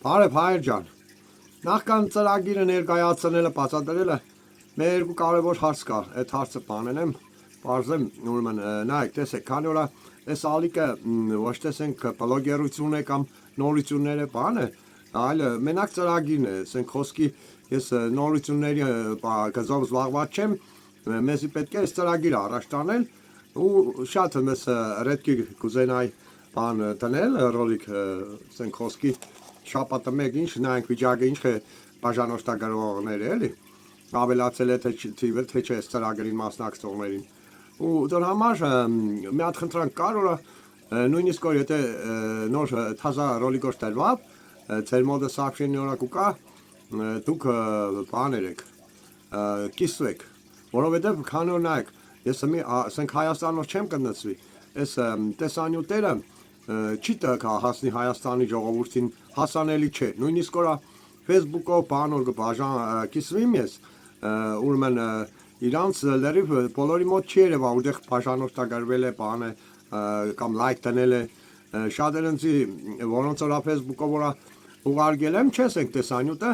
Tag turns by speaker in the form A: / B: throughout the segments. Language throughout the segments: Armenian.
A: Բարև հայր ջան, նախքան ծրագիրը ներկայացնելը բացատրելը մեր երկու կարևոր հարց կա, այդ հարցը բանենեմ, բարձեմ, ուրեմն նայեք, տեսեք, քանի որ այս ալիքը ոչ տեսենք բլոգերություն է կամ նորությունները բան է, այլ մենակ ծրագիրն է, ասենք խոսքի ես նորությունների գծով զբաղված չեմ, մեզի պետք է այս ծրագիրը առաջ տանել ու շատ մեզ ռետքի կուզենայի բան տնել, ռոլիկ, ասենք խոսքի շապատը մեկ ինչ նայենք վիճակը ինչ է բաժանորդագրողներ էլի ավելացել է թե թիվը թե չէ ծրագրին մասնակցողներին ու դրա համար մի հատ խնդրանք կար որ նույնիսկ որ եթե նոր թազա ռոլիկոս տրվավ ձեր մոդը սապշենի օրակու կա դուք բաներ եք կիսվեք որովհետև քանի որ նայեք ես ասենք Հայաստանով չեմ կնծվի այս տեսանյութերը չի տակա հասնի Հայաստանի ժողովրդին հասանելի չէ նույնիսկ որ Facebook-ով բանոր բաժան կիսվիմ ես ուրեմն իրանց լրիվ բոլորի մոտ չի երևա որտեղ բաժանորդագրվել է բանը կամ լայք դնել է շատերնցի որոնց որ Facebook-ով որ ուղարկել եմ չես ենք տեսանյութը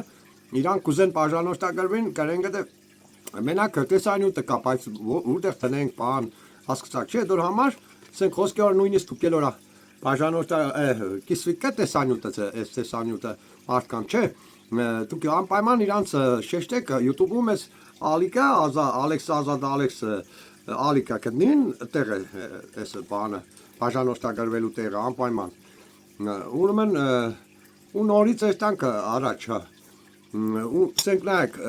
A: իրանք կուզեն բաժանորդագրվեն կրեն գտե մենակ տեսանյութը կա բայց որտեղ տնենք բան հասկացաք չէ դուր համար ասենք խոսքի որ նույնիսկ դուք ելորա բաժանորդը կիսվիկը տեսանյութը այս տեսանյութը մարդկան չէ դուք անպայման իրանց շեշտեք YouTube-ում ես ալիկա Ալեքս Ազատ Ալեքս ալիկա կնին տեղ է այս բանը բաժանորդագրվելու տեղը անպայման ուրեմն ու նորից այս տանք առաջ հա ու ասենք նայեք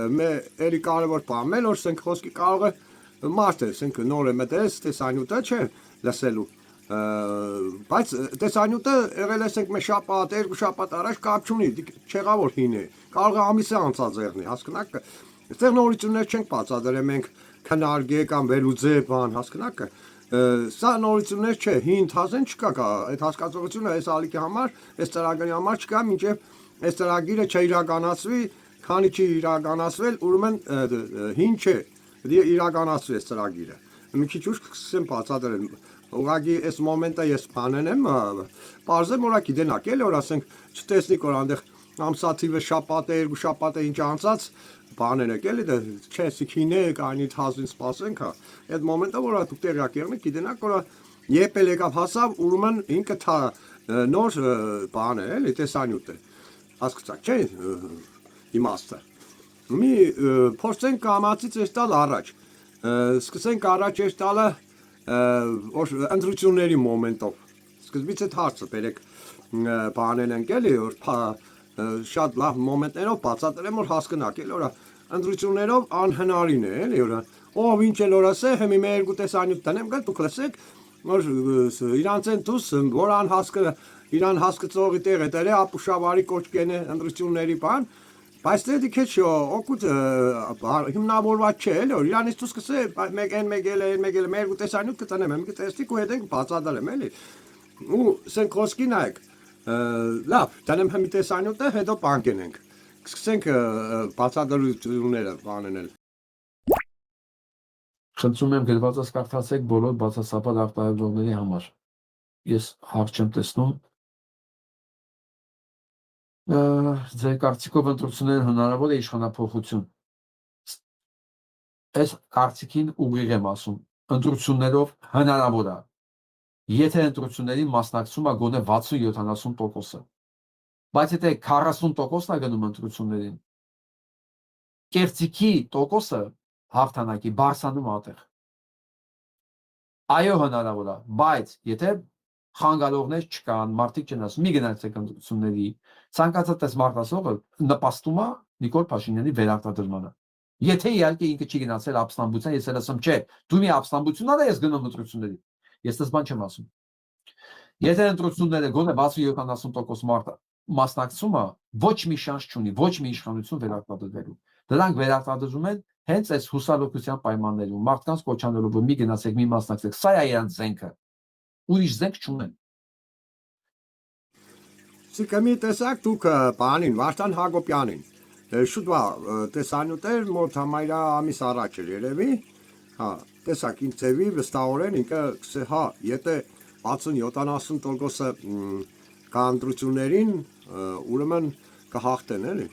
A: էլի կարևոր բան մել որ ասենք խոսքի կարող է մարդ է ասենք նոր է մտես տեսանյութը չէ լսելու բայց տեսանյութը եղել ասենք մի շաբաթ, երկու շաբաթ առաջ կապ չունի, չեղավ որ հին է, կարող է ամիսը անցած եղնի, հասկանաք, այստեղ նորություններ չենք բացատրել մենք քննարկե կամ վերլուծե բան, հասկանաք, սա նորություններ չէ, հին թազեն չկա, այդ հասկացողությունը այս ալիքի համար, այս ծրագրի համար չկա, մինչև այս ծրագիրը չիրականացվի, քանի չի իրականացվել, ուրեմն հին չէ, իրականացվի այս ծրագիրը, մի քիչ ուշ կսկսեմ բացատրել ուղղակի այս մոմենտը ես բանեն եմ պարզեմ որ գիտենակ էլ որ ասենք չտեսնիք որ այնտեղ ամսաթիվը շաբաթ է երկու շաբաթ է ինչ անցած բաներ եք էլի դա չեսիք հինեք այնի թազին սպասենք հա այդ մոմենտը որ դուք տեղյակ եղնեք գիտենակ որ եպել եկավ հասավ ուրեմն ինքը թա նոր բան է էլի տեսանյութ է հասկացաք չէ իմաստը մի փորձենք կամացից այս տալ առաջ սկսենք առաջ այս տալը ընտրությունների մոմենտով սկզբից այդ հարցը բերեք բանել ենք էլի որ շատ լավ մոմենտներով բացատրեմ որ հասկանաք էլի որ ընտրություններով անհնարին է էլի որ ով ինչ էլ որ ասե հիմի մեր երկու տեսանյութ տնեմ գալ դուք լսեք որ իրանց են դուս որ իրան հասկացողի տեղ է դերը ապուշավարի կոչկեն է ընտրությունների բան բայց դե քիչ օգուտ հիմնավորված չէ էլի որ իրանից դու սկսե մեկ էլ մեր ու տեսանյութ կտնեմ մի տեստիկ ու հետենք բացատրեմ էլի ու ասենք խոսքի նայեք լավ տանեմ հիմի տեսանյութը հետո բանկենենք սկսենք բացատրությունները բանանել
B: խնդրում եմ գրվածս կարդացեք բոլոր բացասաբար արտահայտողների համար ես հարց չեմ տեսնում ձեր կարծիքով ընտրությունները հնարավոր է իշխանափոխություն այս կարծիքին ուղիղ եմ ասում ընտրություններով հնարավոր է եթե ընտրությունների մասնակցում է գոնե 60-70%-ը բայց եթե 40%-ն է գնում ընտրություններին կերծիքի տոկոսը հաղթանակի բարձանում ատեղ այո հնարավոր է բայց եթե խանգարողներ չկան, մարդիկ չեն ասում, մի գնացեք ընտրությունների, ցանկացած այս մարդասողը նպաստում է Նիկոլ Փաշինյանի վերարտադրմանը։ Եթե իհարկե ինքը չի գնացել ապստամբության, ես էլ ասում, չէ, դու մի ապստամբություն ալ ես գնում ընտրությունների։ Ես դες բան չեմ ասում։ Եթե ընտրությունները գոնե 60-70% մարդը մասնակցում է, ոչ մի շանս չունի, ոչ մի իշխանություն վերարտադրվելու։ Դրանք վերարտադրվում են հենց այս հուսալոքության պայմաններում, մարդկանց կոչանելով, մի գնացեք, մի մասնակցեք, սա է իրանց զենքը։ Ուրիշ զենք չունեն։
A: Սիկամի տեսակ դուք բանին Վարդան Հակոբյանին շուտ տեսանյութեր մոտ համարյա ամիս առաջ էր երևի հա տեսակ ինձ ձևի վստահորեն ինքը հա եթե 60-70% կանտրություններին ուրեմն կհաղթեն էլի։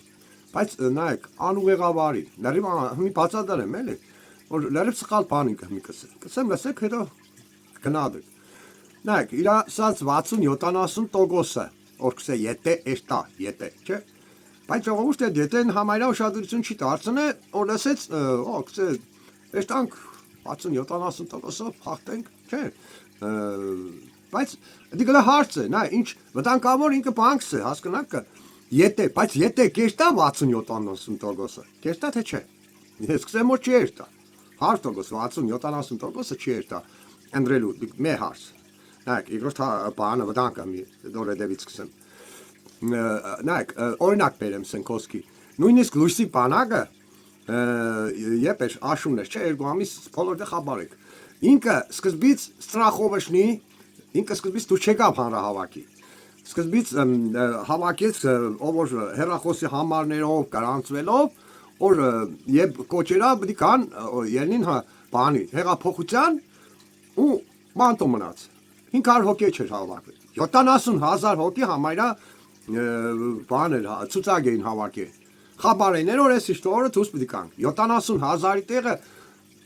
A: Բայց նայեք, անուղեղավարի, լրիվ մի բացատրեմ էլի, որ լրիվ սխալ բան ինքը կսեմ լսեք հետո գնադեք։ Նայեք, իր ասած 60-70%-ը, որ կսե եթե էստա, եթե, չէ։ Բայց ժողովուրդը դետեն համարյա ուշադրություն չի դարձնե, որ լսեց, կսե էստանք 60-70%-ով հաղթենք, չէ։ Բայց դի գլա հարց է, նայ, ինչ վտանգավոր ինքը բանկս է, հասկանաք կը, եթե, բայց եթե կեշտա 60-70%-ը, կեշտա թե չէ։ Ես կսեմ որ չի էշտա, 100%, 60-70%-ը չի էշտա, ընդրելու, մե հարց։ Նայք, իգրոշ բանը վտանգ ամի, դոր էդևից կսեմ։ Նայք, օրինակ բերեմ Սենքոսկի, նույնիսկ լույսի բանակը, երբ էր աշունն էր, չէ, երկու ամիս բոլորը խաբարեք։ Ինքը սկզբից ստրախովշնի, ինքը սկզբից դու չեկավ հանրահավաքի։ Սկզբից հավաքեց ով որ հերախոսի համարներով գրանցվելով, որ երբ կոչերա պետք է կան ելնին բանի հեղափոխության ու մանտո մնաց 500 հոգի չէր հավաքվել 70,000 հոգի համարյա բաներ ցուցակ էին հավաքել խաբարեներ որ էս իստորը դուս պետք է կան 70,000-ի տեղը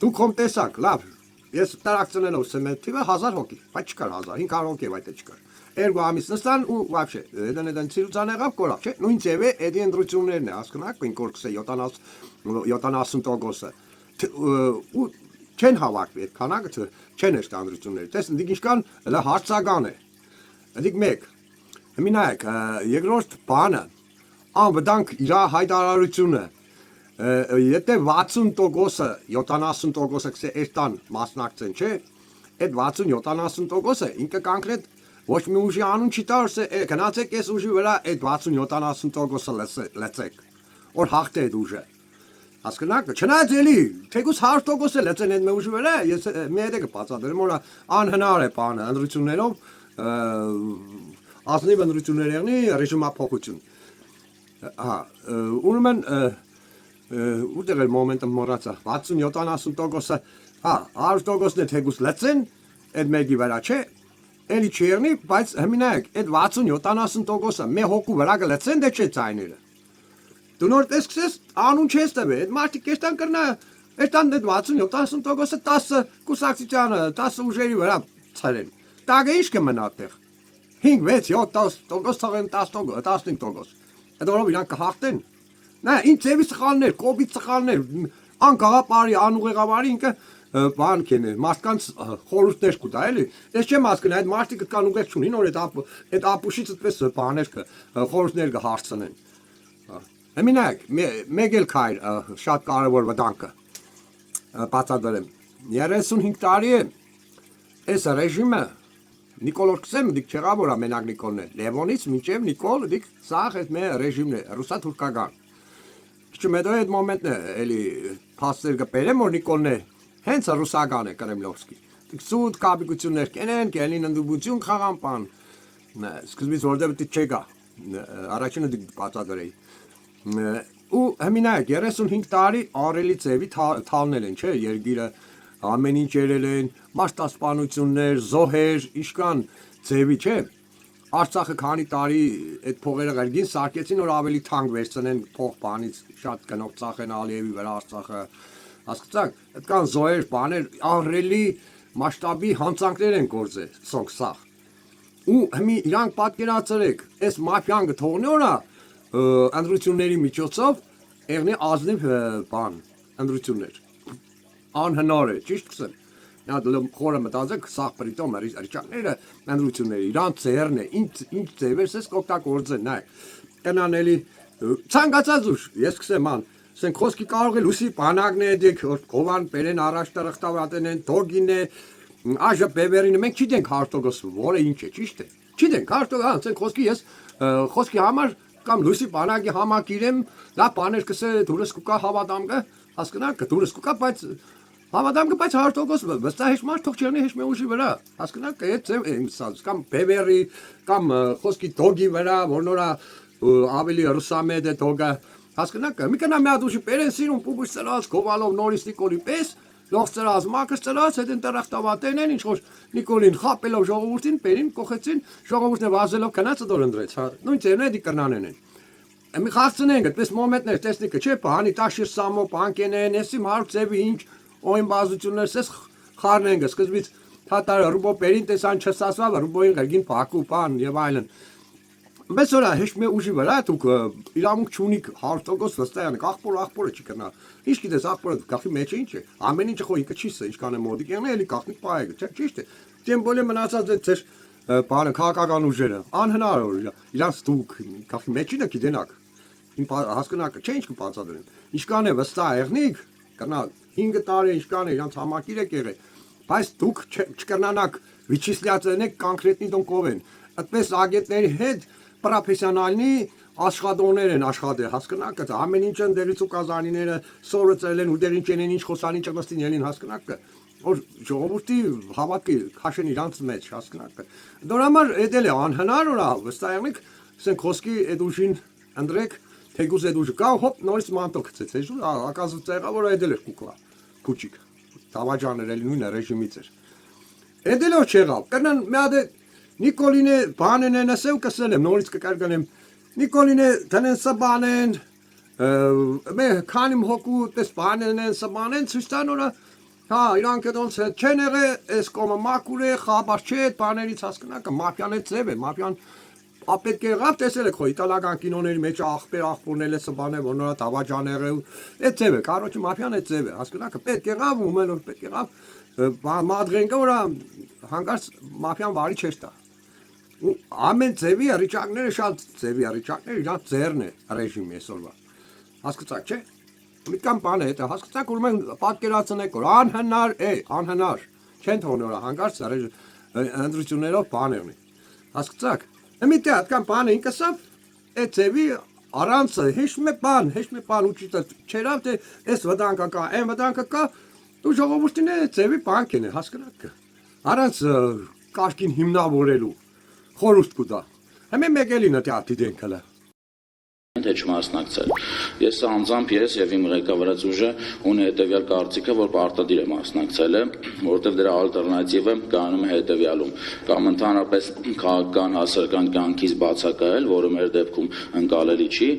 A: դու կոմ տեսակ լավ ես տարակցնելով սեմենտիվը 1000 հոգի բայց չկար 1000 500 հոգի այդ չկար Ergo ամիս նստան ու вообще դեն ցիրուցան եղավ կորավ չէ նույն ձևը էդի ընդրություններն է հասկանաք ինչ որ 70% ու չեն հավաքվի այդ քանակը չեն էշտ ընդրությունները տեսնք դիք ինչքան հələ հարցական է դիք մեկ հիմնայք երկրորդ բանը անվտանգ իր հայտարարությունը եթե 60%-ը 70%-ը կսե էստան մասնակցեն չէ այդ 60-70%-ը ինքը կոնկրետ ոչ մի ուժի անուն չի տալիս գնացեք այս ուժի վրա այդ 60-70%-ը լեցեք որ հաղթե այդ ուժը հասկանաք չնայած էլի թեկուզ 100%-ը լեցեն այդ ուժի վրա ես մի հետ կբացատրեմ որ անհնար է բանը ընդրություններով ազնիվ ընդրություններ եղնի ռեժիմափոխություն հա ուրեմն ուտեր մոմենտը մոռացա 60-70%-ը հա 100%-ն է թեկուզ լեցեն այդ մեկի վրա չէ Էլի չերնի, բայց հմինայք, այդ 60-70%-ը մե հոգու վրա գլեցեն դե չէ ծայները։ Դու նոր տեսքսես, անուն չես տվե, այդ մարդիկ էստան կրնա, էստան այդ 60-70%-ը 10 կուսակցությանը, 10 ուժերի վրա ծարեն։ Տագը ինչ կմնա տեղ։ 5, 6, 7, 10% թաղեն 15%։ Այդ որով իրանք կհաղթեն։ Նա ինչ ձևի սխալներ, կոբի սխալներ, անկաղապարի, անուղեղավարի ինքը բան կենե, մարդկանց խորհուրդներ կուտա, էլի։ Ես չեմ հասկանում, այդ մարդիկը կան ուղեղ չունին, որ այդ ապուշից այդպես բաներ խորհուրդներ կհարցնեն։ Հմինակ, մեկ էլ քայլ շատ կարևոր վտանգը բացատրեմ։ 35 տարի է այս ռեժիմը Նիկոլ Օրքսեմ դիք չեղավ որ ամենակ Նիկոլն է։ Լևոնից մինչև Նիկոլ դիք սաղ այդ մեր ռեժիմն է, ռուսա-թուրքական։ Չմետո այդ մոմենտն է, էլի փաստեր կբերեմ որ Նիկոլն է Հենց ռուսական է Կրեմլովսկի։ Սուտ կապիկություններ կենեն, կենին ընդդուբություն խաղան պան։ Սկզբից որտեղ պետք չեկա։ Առաջինը դիք բացատրեի։ Ու հմինայք 35 տարի արելի ձևի թալնել են, չէ, երգիրը ամեն ինչ երել են, մաշտասպանություններ, զոհեր, իշքան ձևի, չէ։ Արցախը քանի տարի այդ փողերը գարգին սարքեցին որ ավելի թանկ վերցնեն փող բանից շատ կնող ծախեն Ալիևի վրա Արցախը Հասկացաք, այդքան զոհեր, բաներ, ահռելի մասշտաբի հանցանքներ են գործել, սոնք Ու հիմի իրանք պատկերացրեք, այս մաֆիան կթողնի որա ընդրությունների միջոցով եղնի ազնիվ բան, ընդրություններ։ Անհնար է, ճիշտ կսեմ։ Նա խորը մտածեք, սաղ պրիտոմ ռիճակները ընդրությունների, իրանք ձերն է, ինչ ձևեր սես կօգտագործեն, նայ, կնանելի, ցանկացած ուժ, ես կսեմ ան, Սենքոսկի կարող է լուսի բանակն է դեք կովան բերեն առաջ տարխտավատեն են դոգին է աժը բևերին մենք չիտենք 100% որը ինչ է ճիշտ է չիտենք 100% Սենքոսկի ես խոսքի համար կամ լուսի բանակի համակիրեմ դա բաներ կսե դուրս կուկա հավատամը հասկանաք դուրս կուկա բայց հավատամը բայց 100% վստահ ես մարդ թող չերնի հեշ մեուշի վրա հասկանաք այդ կամ բևերի կամ խոսքի դոգի վրա որ նորա ավելի ռուսամեդ է դոգը Հասկանաք, մի կնա մի հատ ուժի պերեն սիրուն պուբուշ սրած, գովալով նորից Նիկոլի պես, լող ծրած, մակս ծրած, հետ ընտերախ տավատեն են, ինչ որ Նիկոլին խապելով ժողովրդին, բերին, կողեցին, ժողովուրդն վազելով կնացը դոր ընդրեց, նույն ծերն էդի կրնանեն են։ Մի խաղցնենք, այդպես մոմենտներ տեսնիկը չէ, բանի տաշիր սամո, բանկենեն, եսի մարդ ձևի ինչ օին բազություններ, սես խարնենք, սկզբից թատար ռուբո պերին տեսան չսասվավ, ռուբոին գին պակու պան եւ այլն։ Բայց որա հեշտ մի ուժի վրա դուք իրավունք չունիք 100% վստահանք, աղբորը չի կնա։ Ինչ գիտես, աղբորը գախի մեջ է ինչ է։ Ամեն ինչը խո ինքը չի սա, ինչքան է մոդիկ եղնի, էլի գախնի պայը, չէ՞, ճիշտ է։ Դեմ բոլե մնացած է ձեր բանը քաղաքական ուժերը, անհնար իրանց դուք գախի մեջինը գիտենաք։ Հասկնակը չէ ինչ կբացատրեն։ Ինչքան է վստահ եղնիք, կնա 5 տարի ինչքան է իրանց համակիր է եղել։ Բայց դուք չկրնանաք վիճիսլյացնեք կոնկրետնի դոնքով են։ Այդպես ագետների հետ պրոֆեսիոնալնի աշխատողներ են աշխատել, հասկնակը, ամեն ինչ ընդերից ու կազանիները սորացել են ու դեր ինչ են ինչ խոսանին ճգնստին ելին հասկնակը, որ ժողովրդի հավաքի քաշեն իրանց մեջ, հասկնակը։ Դրա համար էդել է անհնար որա վստահ եղնիք, ասենք խոսքի այդ ուժին ընդրեք, թեկուզ այդ ուժը կա, հոպ նորից մանտո գցեց, այս ակազուց եղա, որ էդել էր կուկլա, քուչիկ, դավաճաներ էլի նույնը ռեժիմից էր։ Էդել որ չեղավ, կրնան մի հատ Նիկոլինե բանեն են ասել կսել եմ, նորից կկարգանեմ, Նիկոլինե տնեն սբանեն, մե քանիմ հոգու պես բանեն են սբանեն, ցույց տան որա, հա, իրանք դոնց չեն եղե, այս կոմը մակուր է, խաբար չէ, այդ բաներից հասկնակը, մաֆիան է ձև է, մաֆիան ապետք եղավ, տեսել եք խո իտալական կինոների մեջ աղբորներ է սբանել, որ նորա դավաճաներ է, այդ ձև է, կարոջի մաֆիան է ձև է, հասկնակը, պետք եղավ, ու մեն որ պետք եղավ, մադրենկը որա հանկարծ մաֆիան վարի չէր տա։ Ամեն ձևի առիճակները շատ ձևի առիճակներ իրանք ձեռն է ռեժիմի այսօրվա։ Հասկացաք, չէ՞։ Մի կան բան է, դա հասկացաք, որ մենք պատկերացնենք, որ անհնար է, անհնար։ Չեն թողնի որ հանկարծ ընդրություններով բան եղնի։ Հասկացաք։ Մի տեղ այդքան բանը ինքսավ այդ ձևի առանց հեշտ մի բան ուճիտը չերավ թե այս վտանգը կա, այն վտանգը կա, դու ժողովրդին է ձևի բանկն է, հասկացաք։ Առանց կարգին հիմնավորելու խորհուրդ կուտա։ Համե մեկելին է դի դենքալը։
C: Թե չմասնակցել։ Ես անձամբ ես եւ իմ ղեկավարած ուժը ունի հետեւյալ կարծիքը, որ պարտադիր է մասնակցելը, որովհետեւ դրա ալտերնատիվը կանում է հետեւյալում. կամ ընդհանրապես քաղաքական հասարակական կյանքից բացակայել, որը մեր դեպքում ընկալելի չի,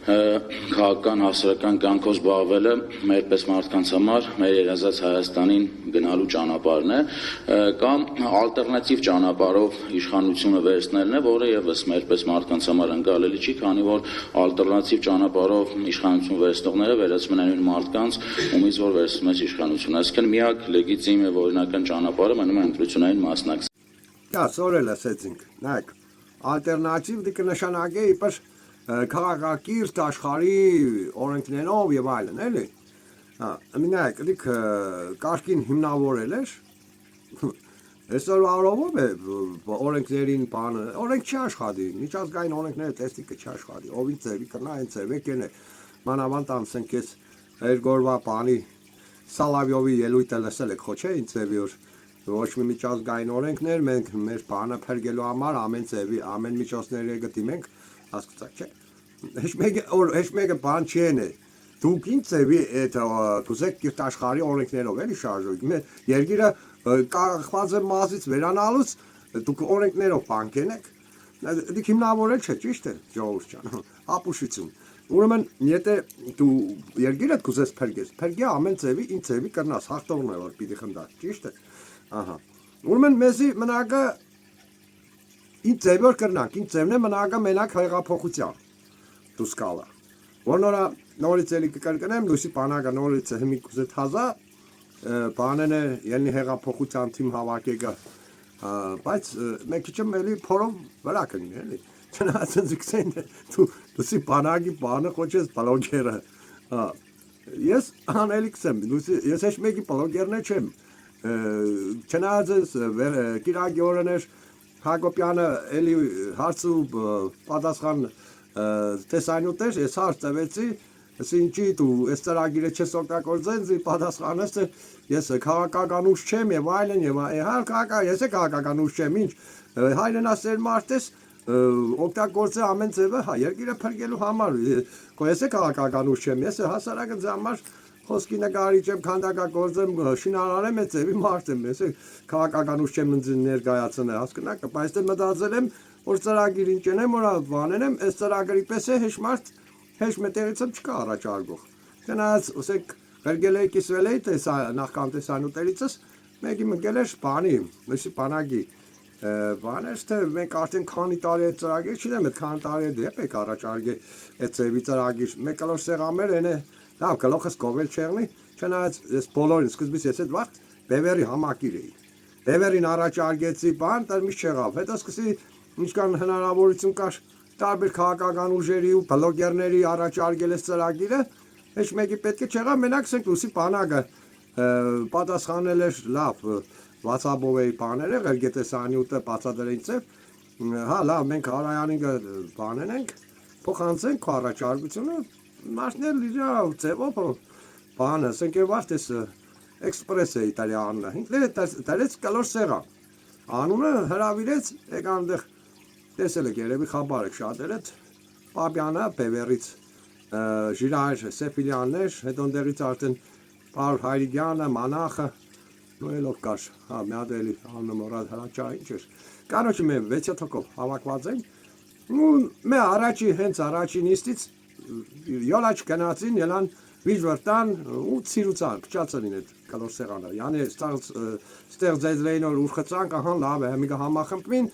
C: քաղաքական հասարակական կյանքով զբաղվելը մեր պես մարդկանց համար մեր երազած Հայաստանին գնալու ճանապարհն է, կամ ալտերնատիվ ճանապարհով իշխանությունը վերցնելն է, որը եւս մեր պես մարդկանց համար ընկալելի չի, քանի որ ալտերնատիվ ճանապարհով իշխանություն վերցնողները վերածվում են այն մարդկանց, ումից որ վերցնում է իշխանությունը, այսինքն միակ լեգիտիմ եւ օրինական ճանապարհը մնում է ընտրությունային մասնակցելը։
A: Դա սորել ասեցինք, նայեք, ալտերնատիվ դի կնշանակե իբր քաղաքակիրթ աշխարհի օրենքներով եւ այլն, էլի։ Հա, մինակ դիք կարգին հիմնավորել էր։ Այսօր առավոտ է օրենքներին բանը, օրենք չի աշխատի, միջազգային օրենքները տեստիկը չի աշխատի, ովին ծևի կնա այն ծևի կենե։ Մանավանդ անցենք ես երկրորդ բանի Սալավյովի ելույթը լսել եք, ხო չէ, ինչ ծևի որ ոչ մի միջազգային օրենքներ, մենք մեր բանը փրկելու համար ամեն ծևի, ամեն միջոցները գտիմենք, հասկացաք չէ։ Հեչ մեկը բան չի է։ Դուք ինչ ծևի այդ կուզեք կիրթ աշխարհի օրենքներով էլի շարժում։ Երկիրը կախված է մազից վերանալուց դուք օրենքներով բանկենեք։ Դուք հիմնավորել չէ, ճիշտ է, ժողովուրդ ջան։ Ապուշություն։ Ուրեմն եթե դու երկիրը կուզես փրկես, փրկի ամեն ծևի, ինչ ծևի կրնաս, հաղթողն է որ պիտի խնդաս, ճիշտ է։ Ահա։ Ուրեմն մեզի մնակը ինչ ծևի որ կրնանք, ինչ ծևն է մնակը մենակ հեղափոխության դուսկալը։ Որնորա նորից էլի կկրկնեմ, լույսի բանակը նորից հիմի կուզե թազա, բանեն է ելնի հեղափոխության թիմ հավաքեկը, բայց մեկ քիչ էլի փորով վրա կնի, էլի։ Չնայած զիքսեն դու լույսի բանակի բանը խոչես բլոգերը։ Ես անելիքս եմ, ես հեչ մեկի բլոգերն չեմ։ Չնայած Կիրակի օրներ Հակոբյանը էլի հարց ու պատասխան տեսանյութեր, ես հարց տվեցի, ինչի դու այս ծրագիրը չես օգտագործել, պատասխանես թե ես քաղաքական ուժ չեմ եւ այլն եւ ես քաղաքական ուժ չեմ, ինչ հայրենասեր մարդ ես օգտագործե ամեն ձևը, հա, երկիրը փրկելու համար, ես քաղաքական ուժ չեմ, ես հասարակը ձեզ համար խոսքի նկարիչ եմ, քանդակագործ եմ, շինարար եմ, այդ ձևի մարդ եմ, ես քաղաքականուց չեմ ներկայացնել, հասկանաք, բայց դե մտածել եմ, որ ծրագիր ընկնեմ, որ բաներեմ, այս ծրագրի պես է հեշ մարդ, հեշ մտերից եմ չկա առաջարկող։ Չնայած, ասեք, ղրգել էի կիսվել էի նախքան տեսանյութերիցս, մեկի մգել էր բանի, լույսի բանակի, բաներ, թե մենք արդեն քանի տարի այդ ծրագիր չինեմ, այդ քանի տարի դեպ եք առաջարկե այդ ձևի ծրագիր, մեկ կլոր սեղամեր են է, լավ, գլոխս կովել չեղնի, չնայած ես բոլորին սկզբից ես այդ վաղ բևերի համակիր էի, բևերին առաջարկեցի բան, դա միշտ չեղավ, հետո սկսի ինչքան հնարավորություն կար տարբեր քաղաքական ուժերի ու բլոգերների առաջարկել այս ծրագիրը, հեչ մեկի պետք է չեղավ, մենակ սենք լույսի բանակը պատասխանել էր լավ, WhatsApp-ով էի բաները, ղրգետեսանյութը բացատրեին ծև, հա լավ, մենք Արայանին բանեն ենք, փոխանցենք քո առաջարկությունը, մարդներ իր ձևով բանը, ասենք եւ արդես էքսպրես է իտալիանը, ինքն դարեց կլոր սեղան, անունը հրավիրեց, եկան այնտեղ տեսել եք երևի խաբար եք շատերը, Պապյանը, Բևերից, Ժիրայր, Սեփիլյաններ, հետո ընդերից արդեն Պարլ Հայրիկյանը, Մանախը, նույնելով կար, հա, մի հատ էլի անունը մոռաց հրաչա, ինչ էր, կանոչի մեր 6 թոքով հավաքված ենք, ու մե առաջի, հենց առաջի նիստից յոլաչ գնացին, ելան վիժվրտան ու ցիրուցան, փչացին այդ կլոր սեղանը, յանի ստեղծեցին որ ուխծանք, ահա լավ է, մի համախմբին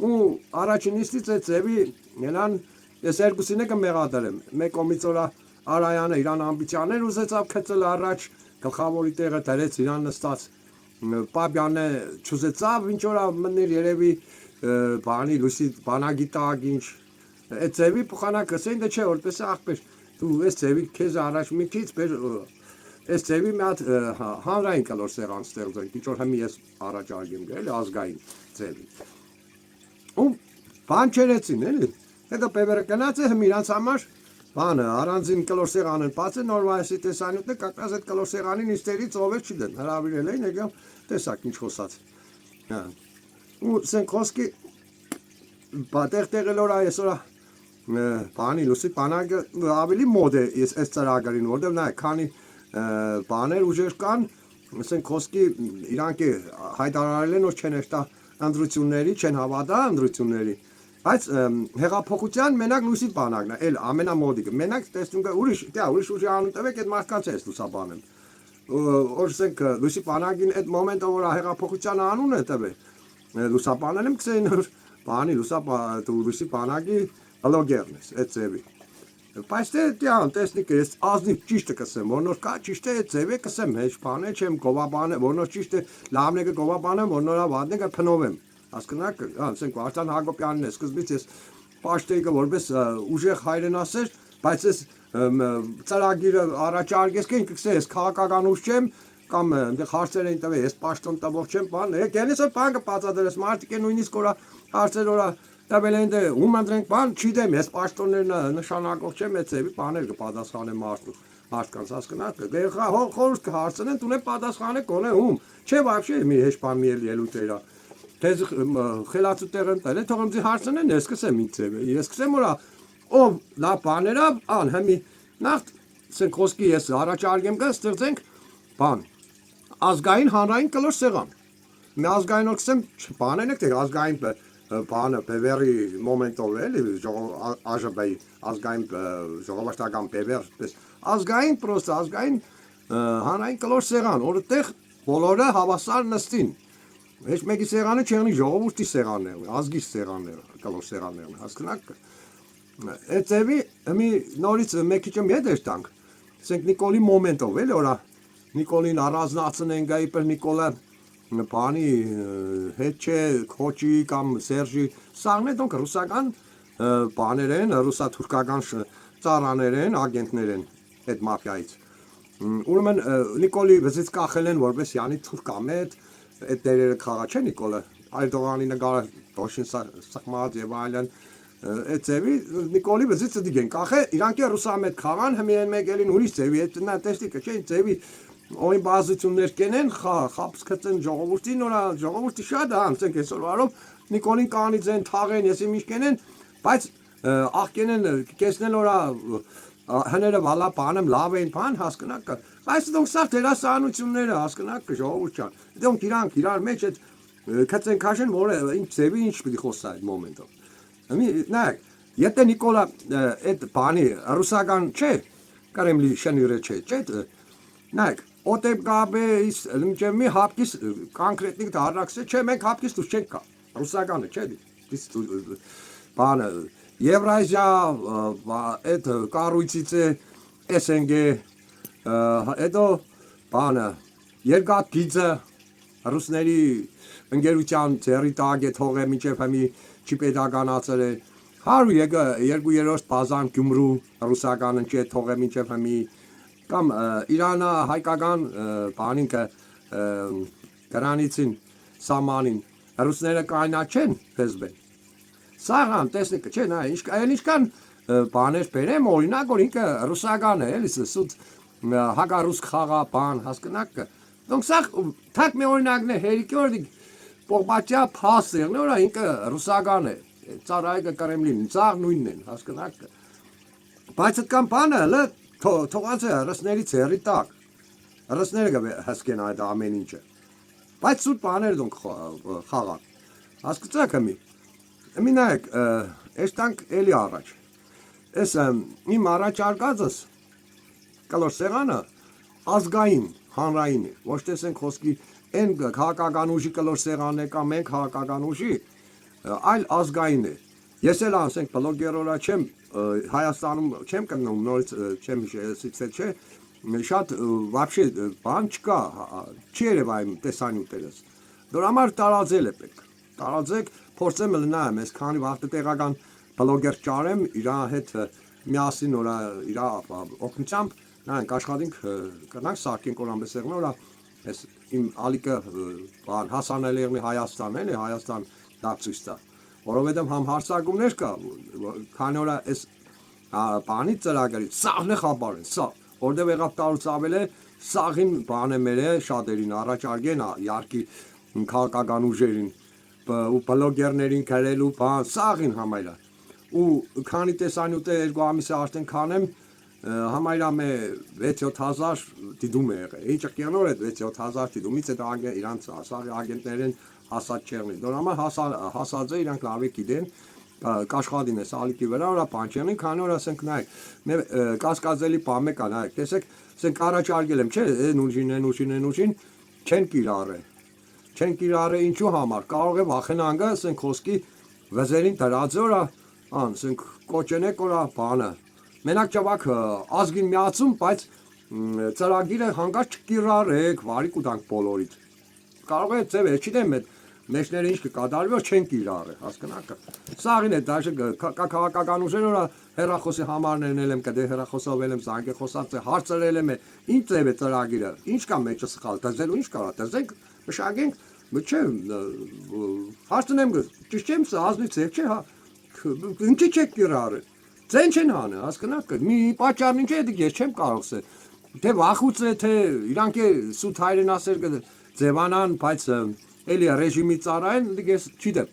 A: ու առաջի նիստից այդ ձևի ելան ես երկուսին եկը մեղադրեմ, մեկ կողմից օրա Արայանը իրան ամբիցիաներ ուզեցավ գծել առաջ, գլխավորի տեղը դրեց իրան նստած, Պապյանը չուզեցավ, ինչ օրա մնիր երևի բանի լույսի բանագի տակ ինչ, այդ ձևի փոխանակ ասեն, դե չէ, որպես աղբեր, դու այս ձևի քեզ առաջ մի քիչ բեր այս ձևի մի հատ հանրային կլոր սեղան ստեղծենք, ինչ որ հիմա ես առաջարկեմ գել ազգային ձևի։ Ու բան չերեցին, էլի։ Հետո բևերը գնաց է հիմա իրանց համար բանը առանձին կլոր սեղան են բացել նորմալի տեսանյութը կակազ այդ կլոր սեղանի նիստերից ով է չդեն հրավիրել էին եկավ տեսակ ինչ խոսած։ Հա։ Ու սենք խոսքի տեղ օրա այսօրա բանի լուսի բանակը ավելի մոդ է այս ծրագրին, որտեղ նայ քանի բաներ ուժեր կան, ասենք խոսքի իրանք հայտարարել են որ չեն հաշտա ընտրությունների, չեն հավատա ընտրությունների, բայց հեղափոխության մենակ լուսի բանակն է, էլ ամենամոդիկը, մենակ տեսնում կա ուրիշ ուժի անուն տվեք այդ մարդկանց է լուսաբանեմ, որ ասենք լուսի բանակին այդ մոմենտը որ հեղափոխության անուն է տվել, լուսաբանել եմ կսեին որ բանի լուսի բանակի բլոգերն ես, այդ ձևի։ Բայց դե տեսնիկ ես ազնիվ ճիշտը կսեմ, որ նոր կա ճիշտ է այդ ձևի կսեմ, հեչ բան է չեմ գովաբանը, որ նոր ճիշտ է լավն է գովաբանեմ, որ նորա վատն է փնովեմ։ Հասկանաք, ասենք Վարդան Հակոբյանն է, սկզբից ես պաշտեիկը որպես ուժեղ հայրենասեր, բայց ես ծրագիրը առաջարկես կեն կսե ես քաղաքական ուժ չեմ կամ այնտեղ հարցեր էին տվել, ես պաշտոն տվող չեմ, բան, եկենից որ բանկը բացատրես, մարդիկ են նույնիսկ օրա հարցեր օրա տվել են դե ում ընտրենք բան, չգիտեմ, ես պաշտոններն նշանակող չեմ, այդ ձևի բաներ կպատասխանեմ մարդկանց, հասկանաք, դե խորհուրդ կհարցնեն, տուն է պատասխանը կոնե ում, չէ вообще մի հեչ բան մի ելույթ էրա, թեզ խելացու տեղ են տել, թող ինձ հարցնեն, ես կսեմ ինչ ձև է, ես կսեմ օրա, ով լավ բաներա, ան հիմի նախ սենք խոսքի ես առաջարկեմ կա ստեղծենք բան, ազգային հանրային կլոր սեղան, մի ազգային որ կսեմ բանեն եք դեր ազգային բանը բևերի մոմենտով էլի ԱԺԲ-ի ազգային ժողովրդական բևեր ազգային պրոստը ազգային հանրային կլոր սեղան որտեղ բոլորը հավասար նստին ոչ մեկի սեղանը չեղնի ժողովրդի սեղաններ ազգի սեղաններ կլոր սեղաններ հասկանաք այդ ձևի մի նորից մեկ քիչ հետ էր տանք ասենք Նիկոլի մոմենտով էլի օրա Նիկոլին առանձնացնեն գայի պր Նիկոլը բանի հետ չէ քոչի կամ Սերժի սաղն է դոնք ռուսական բաներ են ռուսա-թուրքական ծառաներ են ագենտներ են այդ մաֆիայից ուրեմն Նիկոլի վզից կախել են որպես յանի թուրքամետ այդ դերերը խաղա չէ Նիկոլը Այրդողանի նկարը դոշին սխմած եւ այլն այդ ձևի Նիկոլի վզից դիգեն կախե իրանք ռուսամետ խաղան հիմա մեկ էլին ուրիշ ձևի այդ նա տեստիկը չէ ձևի Oyn bazıtünler genen hapskatın ժողովրդին նորա ժողովրդի շատ անցենք այսօր վարով Նիկոլին կանիձեն թաղեն ես իմիշ կենեն բայց աղկենեն կեսնել օրա հները վալա բանեմ լավ են բան հասկնակ Բայց դոնք սա դերասանությունները հասկանաք ժողովուրդ ջան։ Դոնք իրանք իրար մեջ այդ քծեն քաշեն որ ինչ ծեվի ինչ պիտի խոսա այդ մոմենտով։ Նայեք, եթե Նիկոլա այդ բանի ռուսական չէ, Կրեմլի շենյուրը չէ, նայեք, օտեպ գաբե ის մի հապկիս կոնկրետնիկ դարակսը չէ, մենք հապկիս դուք չենք կա։ Ռուսականը չէ, դից բանը Եվրազիա այդ կառույցից է SNG հետո բանը երկաթ գիծը ռուսների ընկերության ծերի տակ է թողը մինչև հիմի չի պետականացել է 102-րդ բազան Գյումրու ռուսական ընկեր թողը մինչև հիմի կամ Իրանա հայկական բանին գրանիցին սամանին ռուսները կայնա չեն ֆեզբեն սաղան տեսնեք չէ նա ինչքան բաներ բերեմ օրինակ որ ինքը ռուսական է էլի սուտ հագարուս խաղա բան հասկանաք donc սա թակ մի օրինակն է հերիկյորդի Պողբատյա փասերն օրա ինքը ռուսական է ծառայը Կրեմլին ծաղ նույնն են հասկանաք բայց այդ կան բանը լը թողած է ռուսների ծերի տակ ռուսները հասկեն այդ ամեն ինչը բայց սուտ բաներ դոնք խաղան հասկացաք մի նայեք էստանք էլի առաջ ես իմ առաջարկածս կլոր սեղանը ազգային հանրային է ոչ տեսենք խոսքի են քաղաքական ուժի կլոր սեղանն է կամ մենք քաղաքական ուժի այլ ազգային է ես էլ ասենք բլոգերորա չեմ Հայաստանում չեմ կննում նորից չեմ հիշեցել չէ շատ вообще բան չկա չի երևայում տեսանյութերս դրա համար տարածել է պետք տարածեք փորձեմ լնայեմ ես քանի վաղ տեղական բլոգեր ճարեմ իր հետ միասին օրա իր օգնությամբ նայենք աշխատենք կնանք սարքենք օրամբես եղնորա ես իմ ալիկը բան հասանելի եղնի Հայաստան էլի Հայաստան դարձույց տա որովհետև համ հարցակումներ կա քանի օրա այս բանի ծրագրից սաղն է խաբարեն սա որտեղ եղավ տարուց ավել է սաղին բանը մեր է շատերին առաջարկեն իհարկե քաղաքական ուժերին ու բլոգերներին գրելու բան սաղին համայլա ու քանի տեսանյութը 2 ամիս արդեն քանեմ համայրա մե 6-7 դիդում է եղել ինչ կյանոր է 6-7 դիդումից է դա իրանց ասարի ագենտներին հասած չեղնի դրա համար հասած է իրանք լավ է գիտեն կաշխատին է սալիկի վրա օրա պանչենին քանի օր ասենք նայեք մե կասկածելի բան է կա նայեք տեսեք ասենք առաջարկել եմ չէ նուշին չեն կիրառել ինչու համար կարող է վախենանգը ասենք խոսքի վզերին դրած օրա ասենք կոչենեք օրա բանը մենակ ճավակ ազգին միացում բայց ծրագիրը հանգած չկիրառեք վարի կուտանք բոլորից կարող է ձև է չիտեմ մեջները ինչ կկատարվի որ չեն կիրառել հասկանաք սաղին է դաշը քաղաքական ուժեր օրա հերախոսի համարներն եմ կդե հերախոսով եմ զանգե խոսած հարցրել եմ ինչ ձև է ծրագիրը ինչ կա մեջը սխալ դզելու ինչ կարա դզենք մշակենք չէ հարցնեմ ճիշտ չեմ սա ազնիվ ձև չէ հա ինչի չեք կիրառել Ձեն չեն հանը, հասկանաք, մի պատճառն ինչ է, ես չեմ կարող սել, թե վախուց է, թե իրանք է սուտ հայրենասեր ձևանան, բայց էլի ռեժիմի ծարային, ես չիտեմ։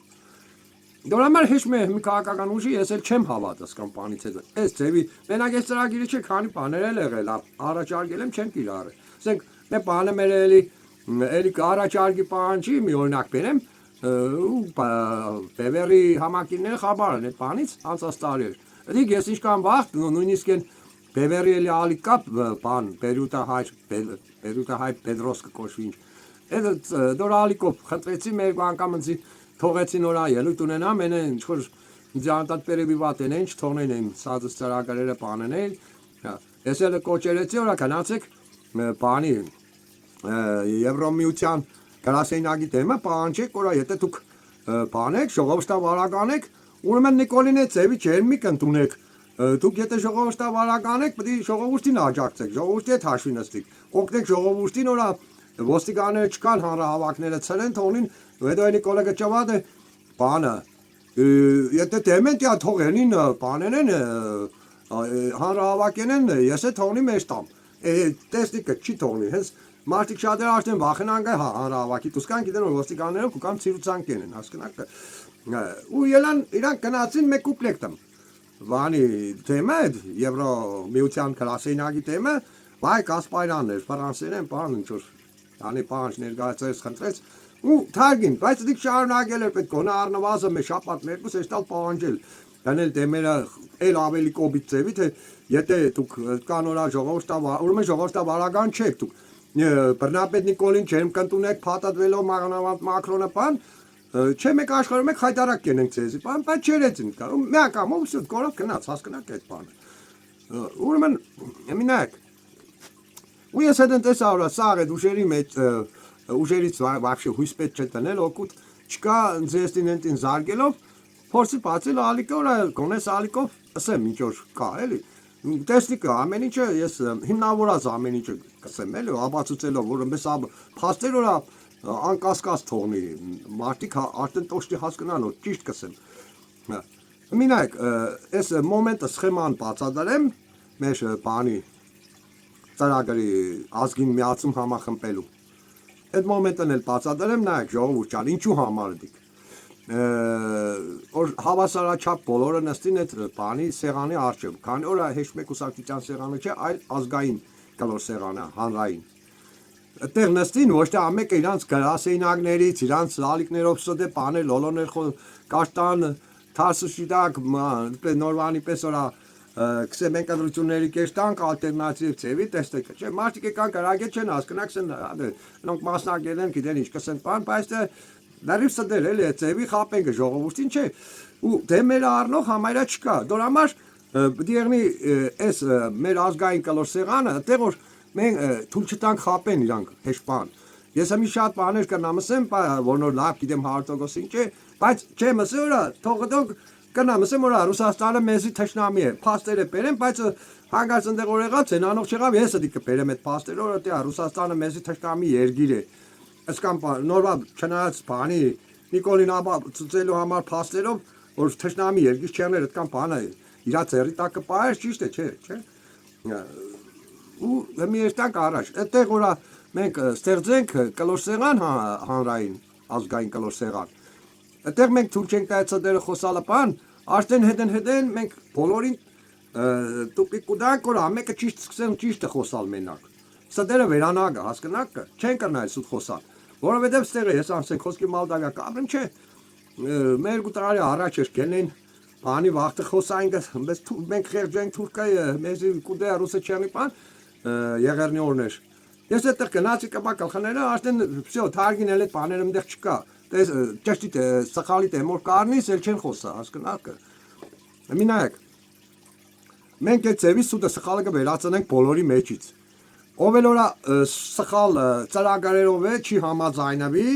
A: Դրա համար հեչ մի քաղաքական ուժի ես էլ չեմ հավատս կամ բանից հետո, այս ձևի, մենակ ես ծրագիրը չէ, քանի բաներ էլ եղել, առաջարկել եմ չեն կիրառել։ Ասենք, մե բանը մեր էլի առաջարկի պահանջի, մի օրինակ բերեմ, ու բևերի համակիրները խաբար են, այդ բանից անցած տարի էր։ Դիք ես ինչքան վաղ նույնիսկ են բևերի էլի ալի կապ բան Բերուտահայ Պետրոս կոչվի ինչ այդ դոր ալիկով խնդրեցի մեր անգամ ինձ թողեցին օրա ելույթ ունենա մենը ինչ որ ձանտատ պերեբիվատ են ինչ թողնեն են սածս ծրագրերը բանեն էլ ես էլ կոչերեցի օրա գնացեք բանի Եվրոմիության գրասենյակի դեմը պահանջեք օրա եթե դուք բանեք ժողովրդավարական եք ուրեմն Նիկոլինե ծևի չեն մի կընտունեք դուք եթե ժողովրդավարական եք պետք է ժողովրդին աջակցեք ժողովրդի հետ հաշվի նստեք օգնեք ժողովրդին օրա ոստիկանները չկան հանրահավաքները ցելեն թողնին հետո Նիկոլը ճավադը բանը եթե դեմենտիա թողենին բանեն են հանրահավաքեն են ես է թողնի մեջ տամ տեսնիկը չի թողնի հենց մարդիկ շատերը արդեն վախենան գա հանրահավաքի դուսկան գիտեն որ ոստիկանները կուկամ ցիրուցանքեն են հասկանաք ու ելան իրանք գնացին մեկ կուպլեկտամ վանի թեմա Եվրո միության կլասենյակի թեմա Բայ Կասպարյաններ, ֆրանսերեն բան ինչ որ անի բան ներկայացրեց խնդրեց ու թարգին, բայց դիք շարունակել էր պետք գոնե առնվազն մի շաբաթ մեկուս էստալ պահանջել դանել դեմերը էլ ավելի կոպիտ ձևի թե եթե դուք կանորա ժողովրդա ուրեմն ժողովրդա վարական չեք դուք բռնապետ Նիկոլին չեմ կընտունեք փաթաթվելով մանավանդ Մակրոնը բան չէ մեկ աշխարհում եք հայտարարք կենենք ձեզի բան բայց չերեցին կա մի անգամով սուտ կորավ գնաց հասկանաք այդ բանը ուրեմն մինակ ու ես այդ տեսա արա սաղ այդ ուժերի մեջ ուժերից вообще հույս պետք չէ տնել օգուտ չկա ձեստինենտին զարգելով փորձի բացել ալիկը օրա գոնես ալիկով ասեմ ինչ որ կա էլի տեսնիկը ամեն ինչը ես հիմնավորած ամեն ինչը կսեմ էլի ապացուցելով որ մեզ փաստեր օրա անկասկած թողնի մարդիկ արդեն տոշտի հասկանան որ ճիշտ կսեմ մինակ այս մոմենտը սխեման բացադրեմ մեր բանի ծրագրի ազգին միացում համախմբելու այդ մոմենտն էլ բացադրեմ նայեք ժողովուրդ ջան ինչու համար դիք որ հավասարաչափ բոլորը նստին այդ բանի սեղանի առջև քանի օր հեշտ մեկ ուսակցության սեղանը չէ այլ ազգային կլոր սեղանը հանրային այդտեղ նստին ոչ թե ամենը իրանց գրասենյակներից իրանց ալիքներով սոդե բաներ լոլոներ կաշտան թասուշիդակ նորմալի պես օրա քսեմեն կադրությունների կեշտանք ալտերնատիվ ծևի տեստեք չէ մարդիկ կան կարագետ չեն հասկանաք նրանք մասնակցել են գիտեն ինչ կսեն բան բայց Դարիվ սդեր էլի է ծևի խապենք ժողովուրդին չէ ու դեմերը առնող համայրա չկա դոր համար դիերնի այս մեր ազգային կլոր սեղանը այդտեղ որ մենք թույլ չտանք խապեն իրանք հեշտան ես ամի շատ բաներ կնամ ասեմ որ նոր լավ գիտեմ 100% ինչ է բայց չեմ ասի օրա թողոք կնամ ասեմ օրա Ռուսաստանը մեզի թշնամի է փաստերը բերեմ բայց հանգած ընդեղ որ եղած են անող չեղավ ես դի կբերեմ այդ փաստերը օրա դե Ռուսաստանը մեզի թշնամի երգիր է Ասկան նորմալ չնայած բանի Նիկոլին ապա ծծելու համար փաստերով որ թշնամի երգիչ չերներ այդքան բանը իրա ծերի տակը պայր ճիշտ է չէ ու մի երտակ առաջ այդտեղ որա մենք ստեղծենք կլոր սեղան հանրային ազգային կլոր սեղան այդտեղ մենք թույլ չենք տա ծդերը խոսալը բան արդեն հետեն մենք բոլորին տուպիկ կուտանք որ ամենը ճիշտ սկսեն ճիշտը խոսալ մենակ Սդերը վերանագը հասկանաք չեն կրնայել սուտ խոսալ որովհետև ստեղը ես ասենք խոսքի մալդավյա կապրեմ չէ մեր գուտարի առաջ էր կենեն բանի վաղթը խոսային մենք խեղջենք թուրքայի մեզի կուդեա ռուսը չյանի պան եղերնի օրներ ես այդտեղ գնացի կպակալ խները արդեն վсё թարգին էլ այդ բաները մտեղ չկա ճշտի սխալի դեմոր կարնիս էլ չեն խոսա հասկանաք մինայեք մենք այդ ծևի սուտը սխալը կվերացնենք բոլորի մեջից ով էլ օրա սխալ ծրագրերով է չի համաձայնվի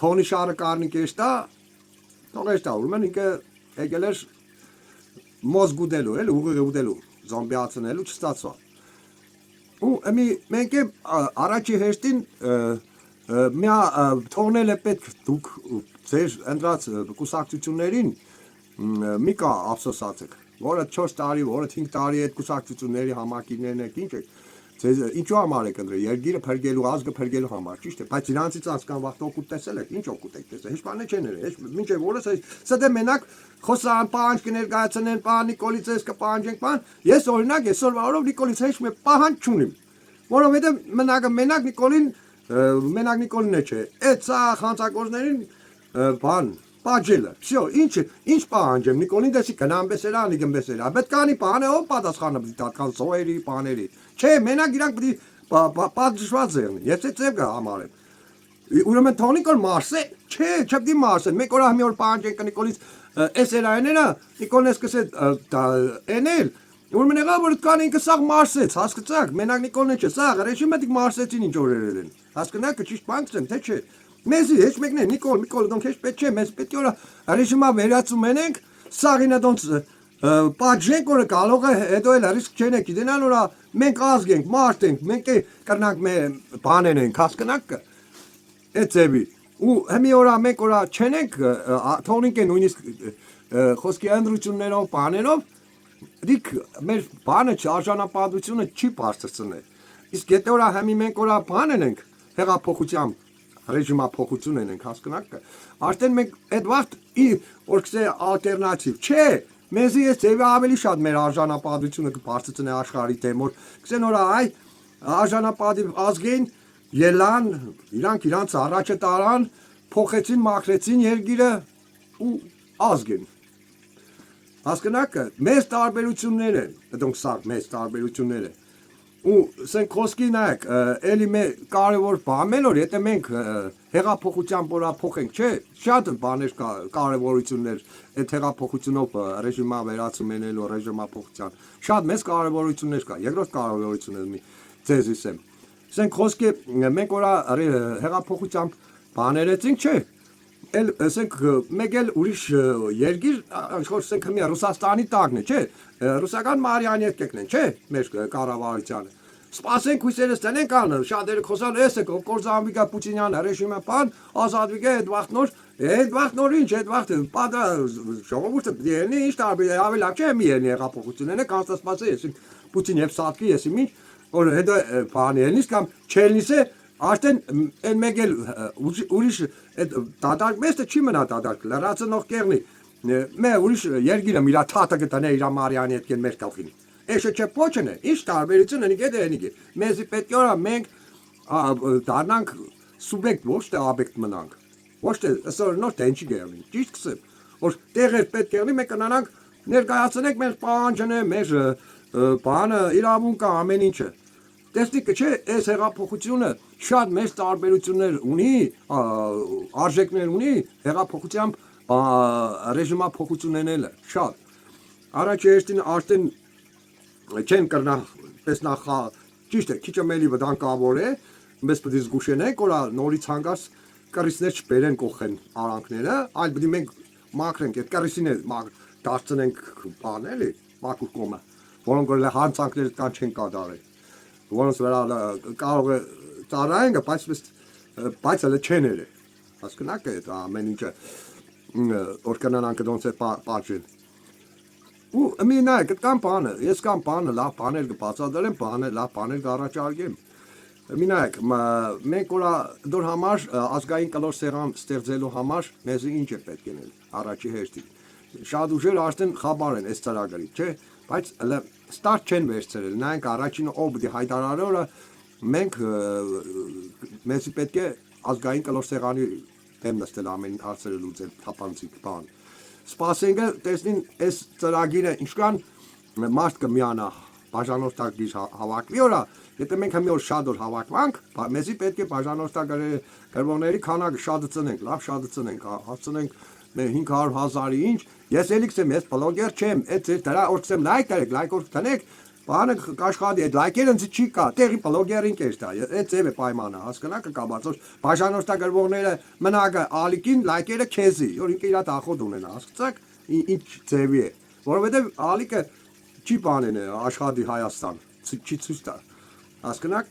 A: թոնի շարը կարնի կեշտա թողեշտա ուրմեն ինքը եկել էր մոզ գուդելու էլ ուղի գուդելու զոմբիացնելու չստացվա ու մենք առաջի հեշտին միա թողնել է պետք դուք ձեր ընդրած կուսակցություններին մի կա ափսոսացեք որը 4 տարի որը 5 տարի այդ կուսակցությունների համակիրներն եք ինչ եք Ինչու համար եք ընտրել երգիրը փրկելու ազգը փրկելու համար ճիշտ է բայց իրանցից ասկան վաղ օգուտ տեսել եք ինչ օգուտ եք տեսել հեչ բան չեն ել մինչև որս սա դե մենակ խոսան պահանջ կներկայացնեն պահան Նիկոլից էս կպահանջենք պահան ես օրինակ այսօրվա օրով Նիկոլից հեչ մի պահանջ չունիմ որովհետև մենակ Նիկոլին է չէ այդ սա խանցակոզներին բան Պաջելը, վсё, ինչ պահանջեմ Նիկոլին դեսի գնամ բեսերանի գմբեսերա, պետք անի բանը ով պատասխանը պիտի տատկան սոերի բաների։ Չէ, մենակ իրանք պիտի պատժված եղնին։ Ես այդ ձև կհամարեմ։ Ուրեմն թողնիկոր մարսե, չէ, չպետք է մարսեն։ Մեկ օր մի օր պահանջենք Նիկոլից էս երայները, Նիկոլն էս կսե էնել։ Ուրեմն եղավ որ կան ինքը սաղ մարսեց, հասկացաք, մենակ Նիկոլն չէ, սաղ ռեժիմը դիք մարսեցին ինչ օրերել են։ Հասկանաք, ճիշտ բան կսեմ, թե չէ։ Մեզի հեչ մեկն է Նիկոլ դոնք հեչ պետք չէ մեզ պետք է օրա ռեժիմա վերացում ենք սաղինը դոնց պատժենք օրը կարող է հետո էլ ռիսկ չեն գիտենան օրա մենք ազգ ենք մարդ ենք մենք կրնանք բանեն ենք հասկանաք այդ ձևի ու հիմի օրա մենք օրա չենք թողնենք է նույնիսկ խոսքի անդրություններով բաներով դիք մեր բանը արժանապատվությունը չի բարձրացնել իսկ եթե օրա հիմի մենք օրա բանեն ենք հեղափոխությամբ ռեժիմա փոխություն ենք հասկանաք արդեն մենք այդ վաղտ որ կսե ալտերնատիվ չէ մեզի ես ձևի ավելի շատ մեր արժանապատվությունը կբարձրացնի աշխարհի դեմ որ կսեն օրա այ արժանապատիվ ազգին ելան, իրանց առաջը տարան, փոխեցին, մաքրեցին երկիրը ու ազգին։ Հասկանաք, մեծ տարբերություններ են, դրանք սա մեծ տարբերություններ են։ Ու սենք խոսքի նայեք, էլի կարևոր բան որ եթե մենք հեղափոխության պորա փոխենք, չէ, շատ բաներ կարևորություններ այդ հեղափոխությունով ռեժիմա վերացումենելու ռեժիմափոխության շատ մեծ կարևորություններ կա։ Երկրորդ կարևորությունը մի ձեզ իսեմ։ Սենք խոսքի մենք օրա հեղափոխության բաներ էցինք, չէ, ասենք մեկ էլ ուրիշ երկիր, ասենք մի Ռուսաստանի տակն է, չէ, ռուսական մարիոնետկերն են, չէ, մեր կառավարությանը։ Սպասենք հույսերս տնենք ան, շատերը խոսան, էսը կորզամիկա Պուտինյան ռեժիմը բան, ազատվիկա այդ վաղտ նոր ինչ, այդ վաղտ պատա ժողովուրդը դերնի ինչ տարբեր ավելի լավ չէ մի ելնի հեղափոխությունները կանստասպասի, ասենք Պուտին եւ Սատկի, ասի ինչ, որ հետո բան ելնիս կամ չելնիս է Արդեն են մեկ էլ ուրիշ դադարք մեստը չի մնա դադարք, լրացնող կեղնի, մեր ուրիշ երգիրը միրա թատը գտանե իրա մարիանետքեն մեր կալխին։ Էշը չէ պոչն է, ինչ տարբերություն ընիկ էդ ենիք է, մեզի պետք է որա մենք դարնանք սուբեկտ, ոչ թե աբեկտ մնանք, ոչ թե ասոր նոր տենչի գերնի, ճիշտ կսեմ, որ տեղեր պետք եղնի մենք կնանանք ներկայացնենք մեր պանջն է, մեր բանը իրավունքը ամեն ինչը։ Տեսնիք չէ, այս հեղափոխությունը շատ մեծ տարբերություններ ունի, արժեքներ ունի հեղափոխությամբ ռեժիմափոխություններն շատ։ Առաջ երաշտին արդեն չեն կրնա պես նախ ճիշտ է, քիչ մելի վտանգավոր է, մեզ պետք է զգուշենենք, որ նորից հանգած կռիսներ չբերեն կողեն արանքները, այլ պետք է մենք մաքրենք, այդ կռիսիները դարձնենք բան էլի, մաքուր կոմը, որոնք որ հանցանքները կան չեն կատարել։ Որոնց վրա կարող է ծառայեն, բայց հələ չեն երե։ Հասկանաք այդ ամեն ինչը որ կնանանք դոնց է պատժեն։ Ու մի նայեք, կան բանը, ես կան բանը, լավ բաներ կբացատրեմ, բաներ, լավ բաներ կառաջարկեմ։ Մի նայեք, մենք օրա դոր համար ազգային կլոր սեղան ստեղծելու համար մեզ ինչ է պետք ենել առաջի հերթին։ Շատ ուժեր արդեն խաբար են այս ծրագրի, չէ, բայց ստարտ չեն վերցրել, նայենք առաջինը ով պիտի հայտարարի օրը մենք մեզի պետք է ազգային կլոր սեղանի դեմ նստել ամեն հարցերը լուծել թափանցիկ բան։ Սպասենք տեսնին այս ծրագիրը ինչքան մարդ կմիանա բաժանորդագիր հավաքվի օրա, եթե մենք մի օր շատ օր հավաքվանք, մեզի պետք է բաժանորդագրողների քանակը շատցնենք, լավ շատցնենք, հասցնենք 500,000-ի ինչ, ես էլիքս եմ, ես բլոգեր չեմ, այդ դրա օրքսեմ լայք արեք, լայք օրք տնեք, բանը կաշխատի, այդ լայքերը ինձ չի կա, տեղի բլոգերին կեշ դա, այդ ձև է պայմանը, հասկնակ կկաբաց, որ բաժանորդագրողները մնագը ալիքին, լայքերը քեզի, որ ինքը իրա տախոտ ունենա, հասկացաք, ինչ ձևի է, որովհետև ալիքը չի բանեն աշխատի Հայաստան, չի ցույց տա, հասկնակ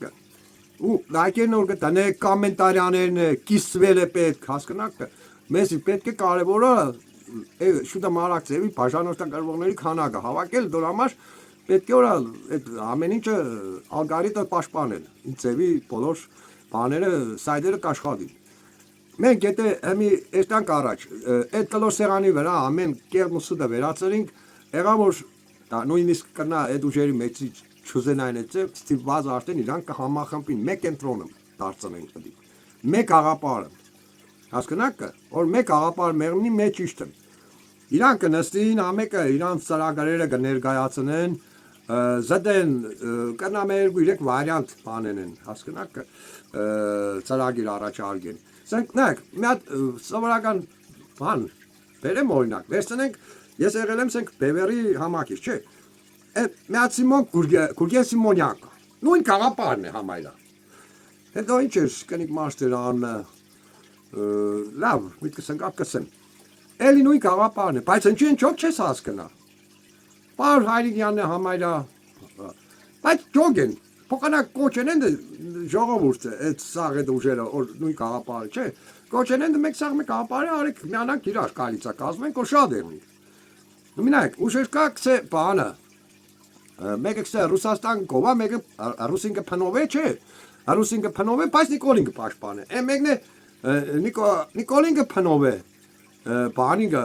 A: ու լայքերն որ կտնեք, կոմենտարյաներն կիսվել է պետք, հասկնակ մեզ պետք է կարևորը շուտը մարակ ձևի բաժանորդագրողների քանակը հավաքել, դրա համար պետք է որ այդ ամեն ինչը ալգորիթմը պաշտպանել, ձևի բոլոր բաները, սայթերը կաշխատին։ Մենք եթե մի էստանք առաջ, այդ կլոր սեղանի վրա ամեն կերմ ու սուտը վերացրինք, եղավ որ նույնիսկ կնա այդ ուժերի մեջի չուզենային այդ ձև, ստիպված արդեն իրանք կհամախմբին, մեկ կենտրոնը դարձնենք պետք, մեկ աղապարը, հասկնակ որ մեկ աղապար մեղմնի մեջ իշտն, իրանք կնստին, ամեկը իրանք ծրագրերը կներկայացնեն, զդեն կնա մեր 3 վարիանտ բանեն, հասկնակ ծրագիր առաջարկեն, սենք նայեք, մի հատ սովորական բան, բերեմ օրինակ, վերցնենք, ես եղել եմ սենք բևերի համակիր, չէ, մի հատ Սիմոն Գուրգեն Սիմոնյան կա, նույն կաղապարն է համայլա, հետո ինչ էր կնիկ մաշտեր անմը, լավ, միտքս ընկավ կսեմ, էլի նույն կաղապարն է, բայց ընչի ընչոք չես հասկնա, պար հայրիկյանն է համայլա, բայց ճոգ են, փոխանակ կոչեն են ժողովուրդը, այդ սաղ այդ ուժերը, նույն կաղապարը, չէ, կոչեն են մեկ սաղ մեկ կաղապարը, արեք միանանք իրար կալիցա կազմենք, որ շատ եղնենք, մինայք, ուժեր կա կսե բանը, մեկը կսե Ռուսաստան կովա, մեկը ռուսինկը պնով է, չէ, ռուսինկը պնով է, բայց Նիկոլինկը պաշպան է, մեկն է Նիկոլինկը պնով է, բանինգը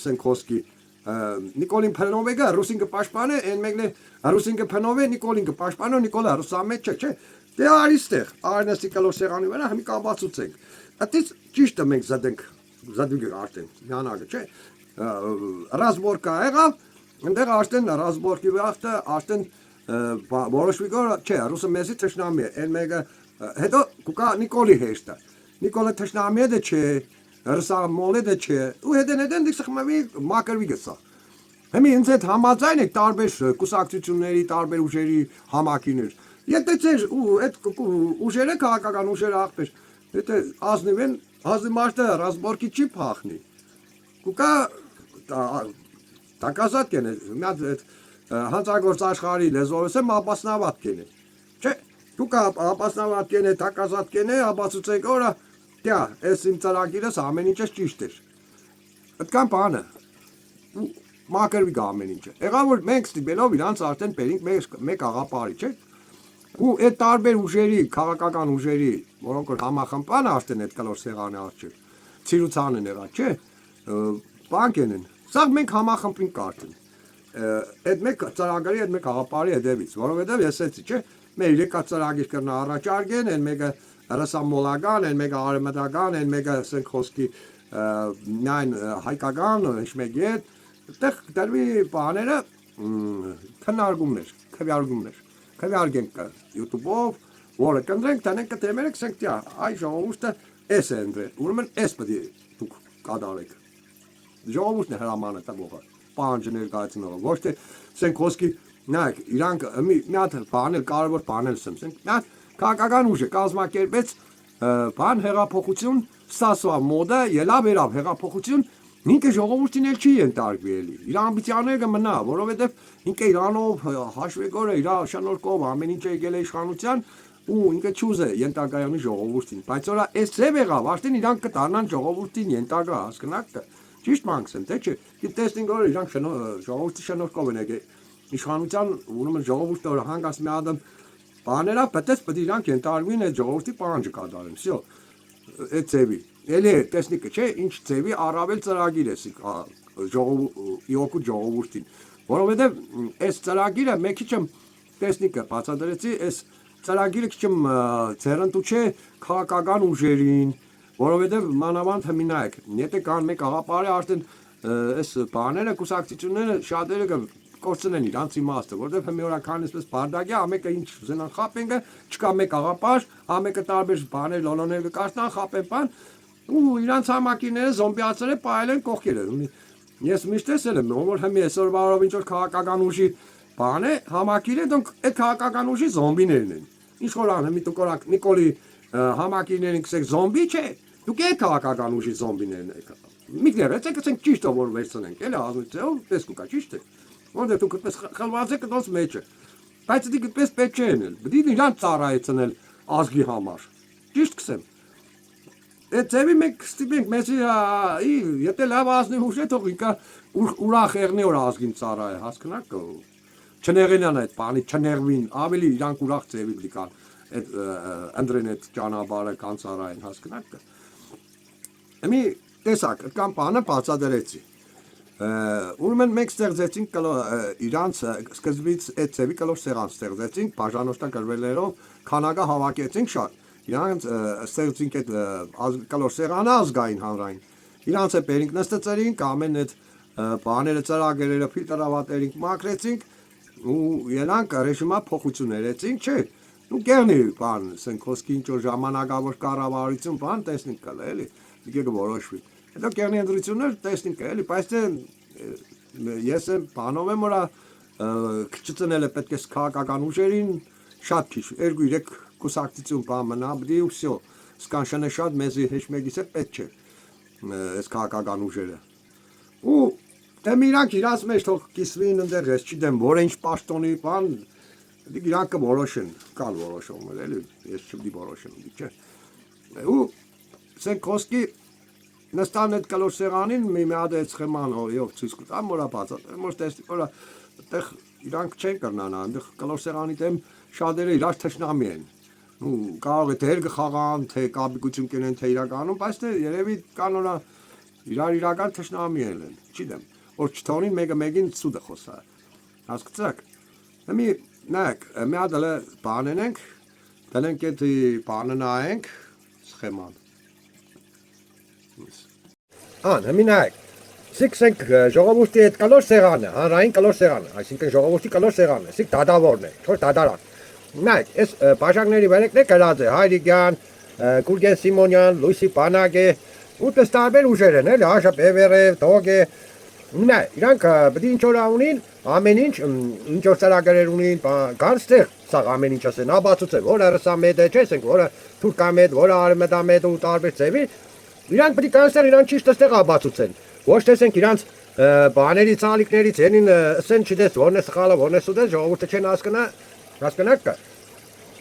A: սենքոսկի, Նիկոլին Փնովեգը ռուսին կպաշտպանը, այն մեկն է ռուսին կփնովե, Նիկոլին կպաշտպանո, Նիկոլը ռուսամետ չէ։ Դե արի ստեղ, արնեսի կլոր սեղանի վրա հիմի կաբացուցենք։ Այդից ճիշտը մենք զդենք, զդուգը արդեն նանագը, չէ։ Ռազմորկա եղավ, այնտեղ արդեն ռազմորկի վախտը արդեն որոշվի գոր, չէ, ռուսը մեզի թշնամի է, այն մեկը հետո կուկա Նիկոլի հեշտը։ Նիկոլը թշնամի է դե չէ, ռուսա մոլը դե չէ, ու հետեն դիք սխմավի մակրվի գսա։ Հիմի ինձ հետ համաձայն եք տարբեր կուսակցությունների, տարբեր ուժերի համակիներ։ Եթե ձեր ու այդ ուժերը քաղաքական ուժերը ախպեր, եթե ազնիվեն, ազնիվ մարդը ռազմորկի չի փախնի։ Կուկա տակազատ կենե, մի հատ այդ հանցագործ աշխարհի լեզվով եմ ապասնավատ կենե։ Չէ, կուկա ապասնավատ կենե, տակազատ կենե, ապացուցեք օրա, դյա, այս իմ ծրագիրս ամեն ինչը ճիշտ էր։ Այդքան բանը մակրվի գա ամեն ինչը։ Եղավ որ մենք ստիպելով իրանց արդեն բերինք մեկ աղապարի, չէ՞։ Ու այդ տարբեր ուժերի, քաղաքական ուժերի, որոնք որ համախմբան արդեն այդ կլոր սեղանի առջև, ցիրուցանն եղա, չէ՞։ Բանկ են։ Սա մենք համախմբին կարդեն։ Այդ մեկ ծրագրի, այդ մեկ աղապարի հետևից, որովհետև ես էցի, չէ՞։ Մեր եկա ծրագիր կրնա առաջարկեն, այն մեկը ռասամոլական, այն մեկը արմատական, այն մեկը ասենք խոսքի նայն հայկական, ինչ մեկի հետ այդտեղ դարվի բաները քննարկումներ, քվեարկենք YouTube-ով, որը կընտրենք, տանենք կտեմերը կսենք տյա, այ ժողովուրդը էս է ընտրել, ուրեմն էս պետք է դուք կատարեք։ Ժողովուրդն է հրամանը տվողը, պահանջը ներկայացնողը, ոչ թե սենք խոսքի, նայեք, իրանք մի հատ բանել, կարևոր բանել սեմ, սենք մի հատ քաղաքական ուժը կազմակերպեց բան հեղափոխություն, սասվա մոդը, ելավ երավ հեղափոխություն ինքը ժողովուրդին էլ չի ենթարկվի էլի։ Իր ամբիցիաները կմնա, որովհետև ինքը Իրանով հաշվեկորը իր շնորհքով ամեն ինչ եկել է իշխանության ու ինքը չուզե ենթարկայանի ժողովուրդին։ Բայց օրա այս ձև եղավ, արդեն իրանք կդառնան ժողովուրդին ենթարկա հասկնակ ճիշտ մանքսեն, թե չէ։ Գիտեսնին որ իրանք ժողովրդի շնորհքով են եկել իշխանության, ուրեմն ժողովուրդը որ հանգած մի ադմ բաներա պետք է իրանք ենթարկվին այդ ժողովրդի պահանջը կատարեն։ Всё։ Այդ ձևի Էլի տեսնիկը չէ, ինչ ձևի առավել ծրագիր է ժողովրդին, որովհետև այս ծրագիրը մեկի չեմ տեսնիկը բացատրեցի, այս ծրագիրը քիչ ձեռնտու չէ քաղաքական ուժերին, որովհետև մանավանդ հմինայք, եթե կան մեկ աղապարի արդեն այս բաները, կուսակցությունները շատերը կորցնեն իրանց իմաստը, որովհետև հիմի օրական այսպես բարդակի, ամեկը ինչ ուզենան խապեն, չկա մեկ աղապար, ամեկը տարբեր բաներ լոլոներ կկարծնան, խապեն բան ու իրանց համակիները զոմբիացրել պայել են կողքերը։ Ես միշտ տեսել եմ, որ հիմի այսօր բարով ինչ որ քաղաքական ուժի բան է, համակիր է, դոնք այդ քաղաքական ուժի զոմբիներն են։ Ինչ որ ան հիմի դուք օրակ Նիկոլի համակիրներին կսեք զոմբի չէ, դուք այդ քաղաքական ուժի զոմբիներն եք։ Միգներ, եցեք ասենք ճիշտ որ վերցնենք, էլի ազնիցով, տեսք կա ճիշտ է։ Որտեղ դուք այդպես խլված եք դոս մեջը։ Բայց դուք այդպես պետք չէ ենել, պետք է իրան ծառայեցնել ազգի համար։ Ճիշտ կսեմ։ Այդ ձևի մենք ստիպենք մեզի եթե լավ ազնիվ ուժ է թող ինքը ուրախ եղնի որ ազգին ծառայ հասկնաք չներենան այդ բանի չներվին ավելի իրանք ուրախ ձևի պիտի կան այդ անդրեն այդ ճանապարհը կան ծառայեն հասկնաք Մի տեսակ կամ բանը բացատրեցի ուրեմն մենք ստեղծեցինք իրանց սկզբից այդ ձևի կլոր սեղան ստեղծեցինք բաժանորդական գրվելերով քանակը հավաքեցինք շատ Իրանց ստեղծինք այդ կլոր սեղանը ազգային հանրային իրանց է բերինք նստեցրինք ամեն այդ բաները ծրագրերը ֆիլտրավատերինք մաքրեցինք ու երանք ռեժիմա փոխություններ եցինք չէ ու կերնի բան ասենք խոսքի ինչ որ ժամանակավոր կառավարություն բան տեսնենք կլա էլի դիգը որոշվի հետո կերնի ընդրություններ տեսնենք էլի բայց ես բանով եմ որա քչցնել է պետք է քաղաքական ուժերին շատ քիչ 2-3 կուսակցություն բան մնա բդի ու всё սկանշանը շատ մեզի հեչ մեկից է պետք չէ այս քաղաքական ուժերը ու դեմ իրանք իրաց մեջ թող կիսվին ընդեղ ես չգիտեմ որ ինչ պաշտոնի բան իրանք կորոշեն կան որոշումներ էլի ես չպիտի որոշեմ չէ ու սենք խոսքի նստան այդ կլոր սեղանին մի հատ այդ սխեման օրիով ցույց կտամ որա բացատրեմ որ տեսնի որա այդտեղ իրանք չեն կրնանա այնտեղ կլոր սեղանի դեմ շատերը իրար թշնամի են ու կարող է դեր գխաղան թե կապիկություն կենեն թե իրականում բայց թե երևի կան որա իրար իրական թշնամի են չգիտեմ որ չթողնին մեկը մեկին սուդը խոսա։ Հասկացաք։ Հիմի նայեք, մի հատ էլ բանեն ենք, դնենք այդ բանը նայենք, սխեման։ Հիմի նայեք։ Սիքսենք ժողովրդի այդ կլոր սեղանը, հանրային կլոր սեղանը, այսինքն ժողովրդի կլոր սեղանը, սիկ դադավորն է, թող դադարան։ Նայեք, այս բաժակների վարեկն է կրած է Հայրիկյան, Գուրգեն Սիմոնյան, Լույսի Պանագե, ուտես տարբեր ուժեր են, էլի, Աշա Բևերև, Տոգե։ Նայ, իրանք պետք է ինչ որ ունին, ամեն ինչ որ ծրագրեր ունին, կան ստեղ, սա ամեն ինչ ասեն, աբացուցե, որը ռուսամետ է, չեսենք, որը թուրքամետ, որը արմեդամետ ու տարբեր ծևի, իրանք պետք է կան ստեղ, իրանք ճիշտ ստեղ աբացուցեն։ Ոչ տեսենք իրանք բաների ցալիկներից ենին ասեն չդես, որն է սխալը, որն է սուդը, ժողովուրդը չեն հասկանաք կա։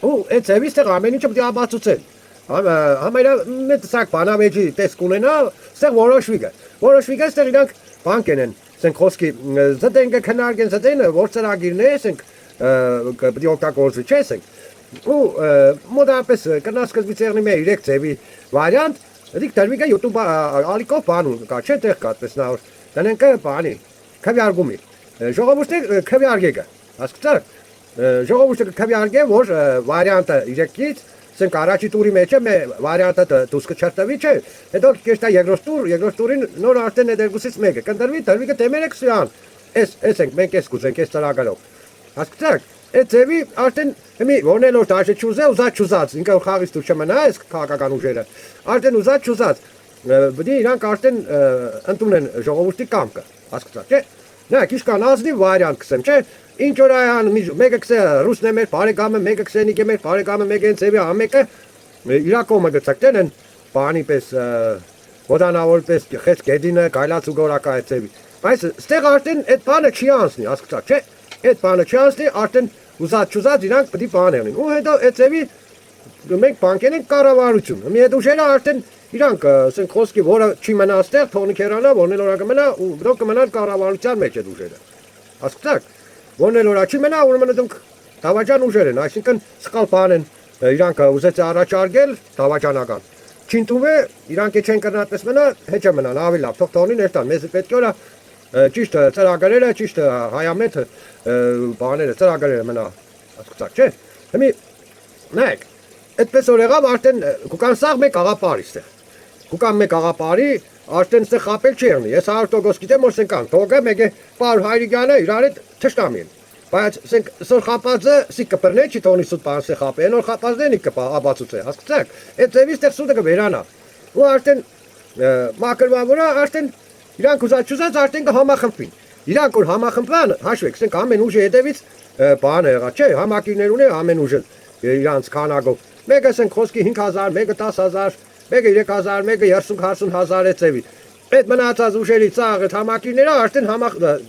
A: Ու այդ ծևի ստեղ ամեն ինչը պետք է աբացուցեն։ Համայնա մեծ սակ բանավեջի տեսք ունենա, ստեղ որոշվի կա, ստեղ իրանք բան կենեն, ասենք խոսքի զդեն կքննարկեն զդենը, որ ծրագիրն է, ասենք պետք է օգտագործվի, չեսենք։ Ու մոտավորապես կնասկզվից եղնի մեր 3 ծևի վարիանտ, դիք դերվիկը YouTube ալիկով բան կա, չէ տեղ կա, այդպես նա որ դնենք բանի, քվեարկումի։ Ժողովուրդը քվեարկեգա, հասկացաք։ Ժողովուրդը քվեարկե, որ վարիանտը 3-ից ասենք առաջի տուրի մեջ է վարիանտը դուսկը չարտավի չէ, հետո կեստա երկրորդ տուրին նոր արդեն է դերգուսից մեկը, կնդրվի դրվիկը տեմերեք սյան, ես ենք մենք ես կուզենք ես ծրագալով, հասկացաք, այդ ձևի արդեն հիմի որնելով դաշը չուզե ուզած չուզած, ինքը խաղից դուր չմնա այս քաղաքական ուժերը, արդեն ուզած չուզած, բդի իրանք արդեն ընդունեն ժողովրդի կամքը, հասկացաք, չէ, նայք իշկան ազնիվ վարիանտ կսեմ, չէ, ինչ որ այան մեկը կսե ռուսն է մեր բարեկամը, մեկը կսենիկ է մեր բարեկամը, մեկը են ծևի ամեկը իրակոմը գծակտեն են բանի պես ոդանավոր պես խեց գեդինը գայլաց ու գորակա է ծևի բայց ստեղ արդեն այդ բանը չի անցնի, հասկացաք, չէ, այդ բանը չի անցնի, արդեն ուզած չուզած իրանք պետք է բան եղնին ու հետո այդ ծևի մենք բանկեն ենք կառավարություն մի այդ ուժերը արդեն իրանք ասենք խոսքի որը չի մնա ստեղ թողնի քերանա որն էլ օրակը մնա ու դրանք կմնան կառավարության մեջ այդ ուժերը հասկացաք որն էլ օրա չի մնա, ուրեմն դուք դավաճան ուժեր են, այսինքն սխալ բան են, իրանք ուզեց առաջարկել դավաճանական։ Չինտուվե իրանք չեն կրնատես մնա, հեչը մնան, ավելի լավ, թող թողնին էստան, մեզ պետք է օրա ճիշտ ծրագրերը, ճիշտ հայամետ բաները, ծրագրերը մնա, հասկացաք, չէ։ Հիմի նայեք, այդպես որ եղավ արդեն կուկան սաղ մեկ աղապարի ստեղ։ Կուկան մեկ աղապարի արդեն ստեղ խապել չի եղնի, ես 100% գիտեմ, որ սենքան, թողը մեկ է պար Հայրիկյանը իրար հետ թշտամի են, բայց սենք սոր խապածը սի կպրնե չի թողնի սուտ պան սե խապե, նոր խապածն է կպա աբացուց է, հասկացաք, այդ ձևի ստեղ սուտը կվերանա, ու արդեն մակրվավորը արդեն իրանք ուզած արդեն կհամախմբին, իրանք որ համախմբան, հաշվեք, սենք ամեն ուժի հետևից բան եղա, չէ, համակիրներ ունե ամեն ուժը իրանց քանակով, մեկը սենք խոսքի 5000, մեկը 10000 մեկը 3000, մեկը 30-40 է ծևի։ Այդ մնացած ուժերի ծաղ այդ համակիրները արդեն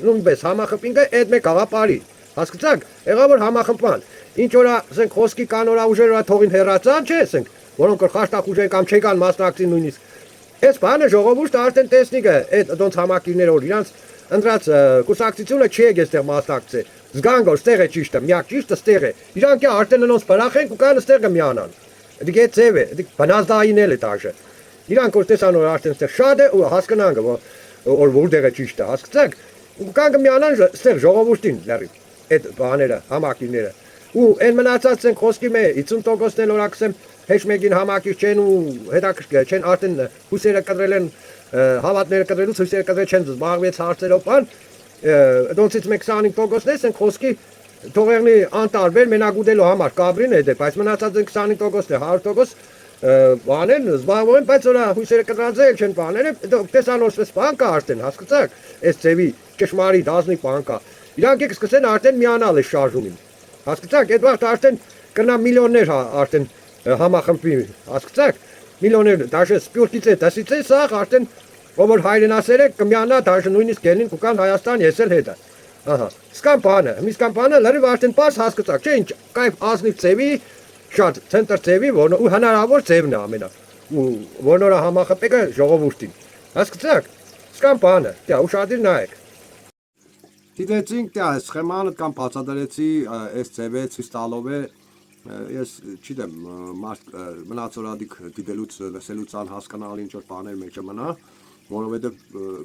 A: նույնպես համախմբինքը այդ մեկ աղապարի։ Հասկացաք, եղավ որ համախմբան։ Ինչ որ ասենք խոսքի կանորա ուժերը թողին հեռացան, չէ, ասենք, որոնք խաշտակ ուժեր կամ չեկան մասնակցին նույնիսկ։ Այս բանը ժողովուրդը արդեն տեսնիկը այդ դոնց համակիրները որ իրանց ընդրած կուսակցությունը չի եկել այստեղ մասնակցել։ Զգան որ ստեղ է ճիշտը, միակ ճիշտը ստեղ է։ Իրանք արդեն նրանց բրախեն ու կան ստեղ կմիանան։ Դիք է ծևը, դիք բնազդային է դաշը։ Իրանք որ տեսան որ արդեն ստեղ շատ է ու հասկանան որ որտեղ է ճիշտը, հասկացաք։ Ու կան կմիանան ստեղ ժողովրդին լրի այդ բաները, համակիրները։ Ու այն մնացած են խոսքի մե 50%-ն էլ օրակսեմ հեչ մեկին համակիր չեն ու հետաքրքիր չեն արդեն հուսերը կտրել են հավատները կտրելուց հուսերը կտրել չեն զբաղվեց հարցերով բան դոնցից մեկ 25%-ն են խոսքի թողերնի անտարբեր մենակուդելու համար կաբրին է դե բայց մնացած են 25%-ն է 100% բանեն զբաղվում են բայց որա հույսերը կտրածել չեն բաները տեսան որպես բան կա արդեն հասկացաք այս ծևի ճշմարիտ ազնի բան կա իրանք եք սկսեն արդեն միանալ է շարժումին հասկացաք այդ վաղ արդեն կնա միլիոններ արդեն համախմբի հասկացաք միլիոններ դաշը սպյուրտից է դասից է սաղ արդեն ով որ հայրենասեր է կմիանա դաշը նույնիսկ ելին կուկան Հայաստան ես էլ հետը ահա սկան բանը միսկան բանը լրիվ արդեն պարզ հասկացաք չէ ինչ կայֆ ազնիվ ծևի շատ ցենտր ծևի որ ու հնարավոր ծևն է ամենա ու որնորա համախմբեկը ժողովուրդին հասկացաք սկան բանը դա ուշադիր նայեք դիտեցինք դա սխեմանը կամ բացատրեցի այս ծևը ցույց տալով է ես չգիտեմ մնացորադիկ դիտելուց լսելուց ան հասկանալ ինչ որ բաներ մեջը մնա որովհետեւ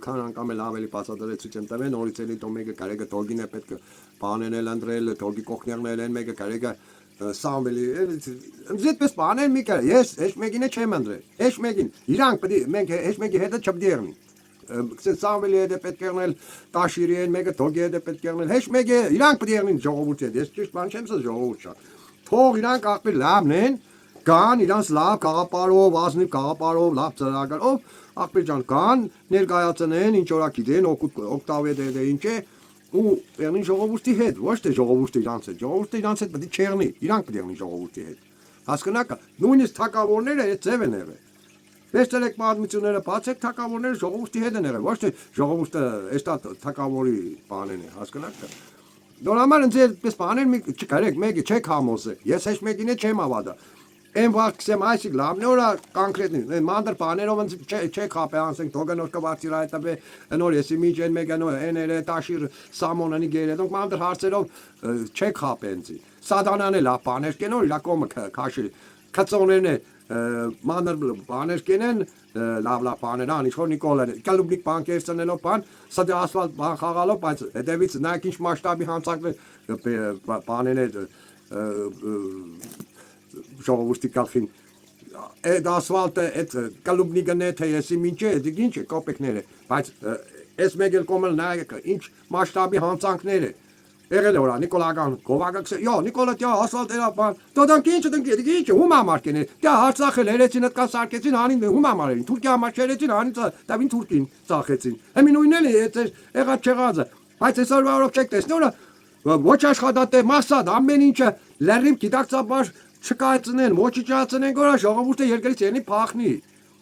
A: քան անգամ էլ ավելի բացատրեցի չեմ տվել նորից էլի դու մեկը կարեկը դոգին է պետք բանել ընտրել դոգի կողքներն են մեկը կարեկը Սամվելի ձեթպես բաներ մի կար ես հեչ մեկին չեմ ընտրել հեչ մեկին իրանք պետք է մենք հեչ մեկի հետ չպդերնի Սամվելի հետ պետք է եղնել Տաշիրի հետ մեկը դոգի հետ պետք է եղնել հեչ մեկը իրանք պետք է եղնին ժողովուրդի հետ ես ճիշտ բան չեմ ասել ժողովուրդ չա թող իրանք աղբի լավն են կան իրանք լավ գաղապարով ազնիվ գաղապարով լավ ծրագրով աղբի ջան կան ներկայացնեն ինչ որ գիտեն օկտավետ է ինչ է ու եղնին ժողովրդի հետ ոչ թե ժողովուրդը իրանց հետ պետք է չեղնի իրանք պետք է եղնի ժողովրդի հետ հասկանաք նույնիսկ թակավորները այդ ձև են եղել Վերջերեք պատմությունները բացեք թակավորները ժողովրդի հետ են եղել ոչ թե ժողովուրդը էստա թակավորի բանեն է հասկանաք Դոր համար ինձ այդպես բաներ մի չկարեք մեկը չեք համոզեք ես հեչ մեկին չեմ ավադա Եմ վախսեմ այսիկ լավն է օրա կոնկրետ մանդր բաներով ինձ չեք խապե անսենք դոգանոր կվարտիր այդտե նոր եսի միջեն մեգանո էները տաշիր սամոնանի գերը դոնք մանդր հարցերով չեք խապե ինձ սադանան է լավ բաներ կենոր իրա կոմը քաշի քծոներն է մանր բաներ կենեն լավ բաներ ան ինչ որ նիկոլան կալուբնիկ բանկերցնելով բան սա ասֆալտ բան խաղալով բայց հետևից նա ինչ մասշտաբի հանցակներ բաներն ժողովրդի կախին այդ ասֆալտը այդ կալուբնիկը թե եսի մինչե դիք ինչ է կոպեկները բայց այս մեկ էլ կոմել նայեք ինչ մասշտաբի հանցանքներ է եղել օրա նիկոլական գովակը յո նիկոլա տյա ասֆալտ էրա բան դոդանք ինչ դինք ինչ հումա մարկեն տյա հարցախել երեցին այդ կան սարկեցին հանին հումա մարին թուրքիա մաշերեցին հանին տավին թուրքին ծախեցին հիմի նույնն է այդ եղած չեղածը բայց այսօր վարով չեք տեսնի օրա ոչ աշխատատե մասսադ ամեն ինչը լեռիմ գիտակցաբար չկայացնեն, ոչնչացնեն, գորա ժողովուրդը երկրից ելնի փախնի,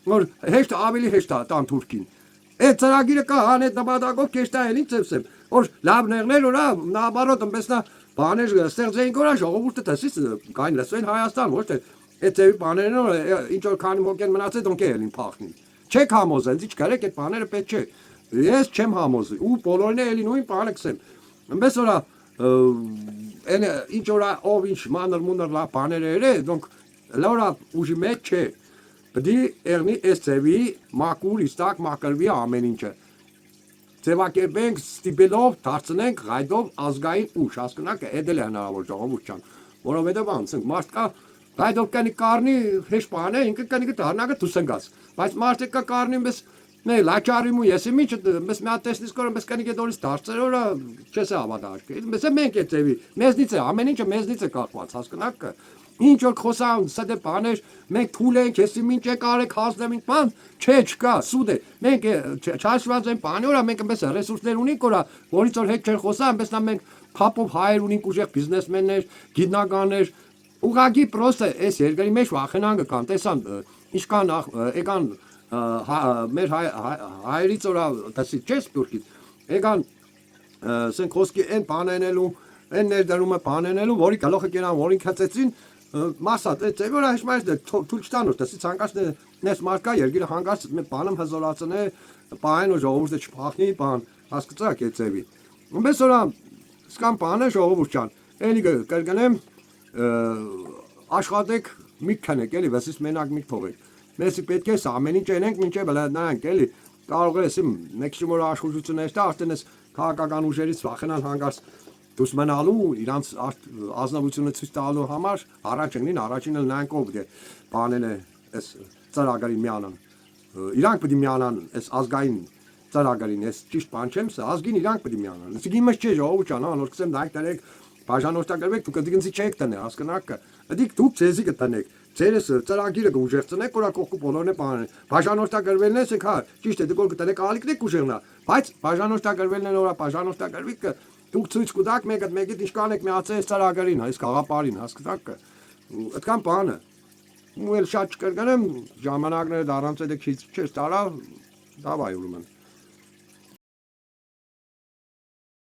A: որ հեշտ ավելի հեշտ է տան թուրքին։ Այդ ծրագիրը կա հան այդ նպատակով կեշտա էլի ծեփսեմ, որ լավ ներներ որա նաբարոտ ըմբեսնա բաներ ստեղծեին գորա ժողովուրդը տեսից կային լսվեն Հայաստան, ոչ թե այդ ծեփի բաներն ինչ որ քանի ոք են մնացել դոնք էլին փախնի։ Չեք համոզել, ինչ կարեք այդ բաները պետք չէ։ Ես չեմ համոզի ու բոլորն էլի նույն բանը կսեմ։ Ըմբես որա એને ինչ որ ով ինչ մանր մունր լավ բաներ էր դոնք լորա ուժի մեջ չէ բդի երնի էսեվի մակուր իստակ մակրվի ամեն ինչը ձևակերպենք ստիպելով դարձնենք գայդով ազգային ուժ հասկանաք էդել է հնարավոր ժողովուրդ ջան որովհետև անցնք մարդկա գայդով կանի կարնի հեշ բան է ինքը կանի դառնագը դուսնգած բայց մարդը կա կարնի մեզ Nei, laciarimul iese mici, mes mi-a testis că mes că doris tarțerora, ce se avada? Mes se menke tevi, mesnice, amenice mesnice kakvați, հասկնաք Ինչ որ խոսան սա դե բաներ մենք թույլ ենք էսի մինչե կարեք հասնեմ ինչ բան չէ չկա սուտ է մենք չհաշված են բանի օրա մենք այնպես ռեսուրսներ ունենք օրա որից որ հետ չեն խոսա այնպես նա մենք փապով հայեր ունենք ուժեղ բիզնեսմեններ գիտնականներ ուղղակի պրոստը այս երկրի մեջ վախենան կան տեսան ինչքան եկան մեր հայերից օրա դասի չես բուրկից եկան ասենք խոսքի այն բանենելու այն ներդրումը բանենելու որի գլոխը կերան որին քծեցին Մասատ, це вона ж майже Թուրքստանով, դասի ցանկացնե նես մարկա երգիրը հանգած մի բանում հզորացնե, բան ու ժողովուրդը չփախնի, բան հասկացաք էցեվի։ Ումպես որա սկան բանը ժողովուրդ ջան, էլի կրկնեմ աշխատեք մի քանեք, էլի վասից մենակ մի թողեք։ Մեզ պետք է ամեն ինչ անենք, մինչև բլանանք, էլի կարող է ասեմ, մեկ շուտ աշխատություններ դա արդեն էս քաղաքական ուժերից վախենան հանգած Դուս մնալու իրանց ազնվությունը ցույց տալու համար առաջ ընկնին առաջինը նրանք ով դե բանել է այս ծրագրի միանան իրանք պետք է միանան այս ազգային ծրագրին այս ճիշտ բան չեմ սա ազգին իրանք պետք է միանան իսկ իմը չէ ժողովուրդ ջան անոր կսեմ դայք դարեք բաժանորդագրվեք դուք դիգնցի չեք տնե հասկանաք դիք դուք ցեզի կտնեք ցերես ծրագիրը կուժեղցնեք օրա կողքու բոլորն է բանը բաժանորդագրվելն է հա ճիշտ է դուք կտնեք ալիքնեք կուժեղնա բայց բաժանորդագրվելն է օրա բաժանորդագրվի Դուք ցույց կտաք մեկը ինչքան եք միացել ծրագրին, այս գաղափարին, հասկացաք։ Այդքան բանը։ Ու էլ շատ չկրկնեմ, ժամանակները դառնց այդ քիչ չէ, տարա, դավայ ուրեմն։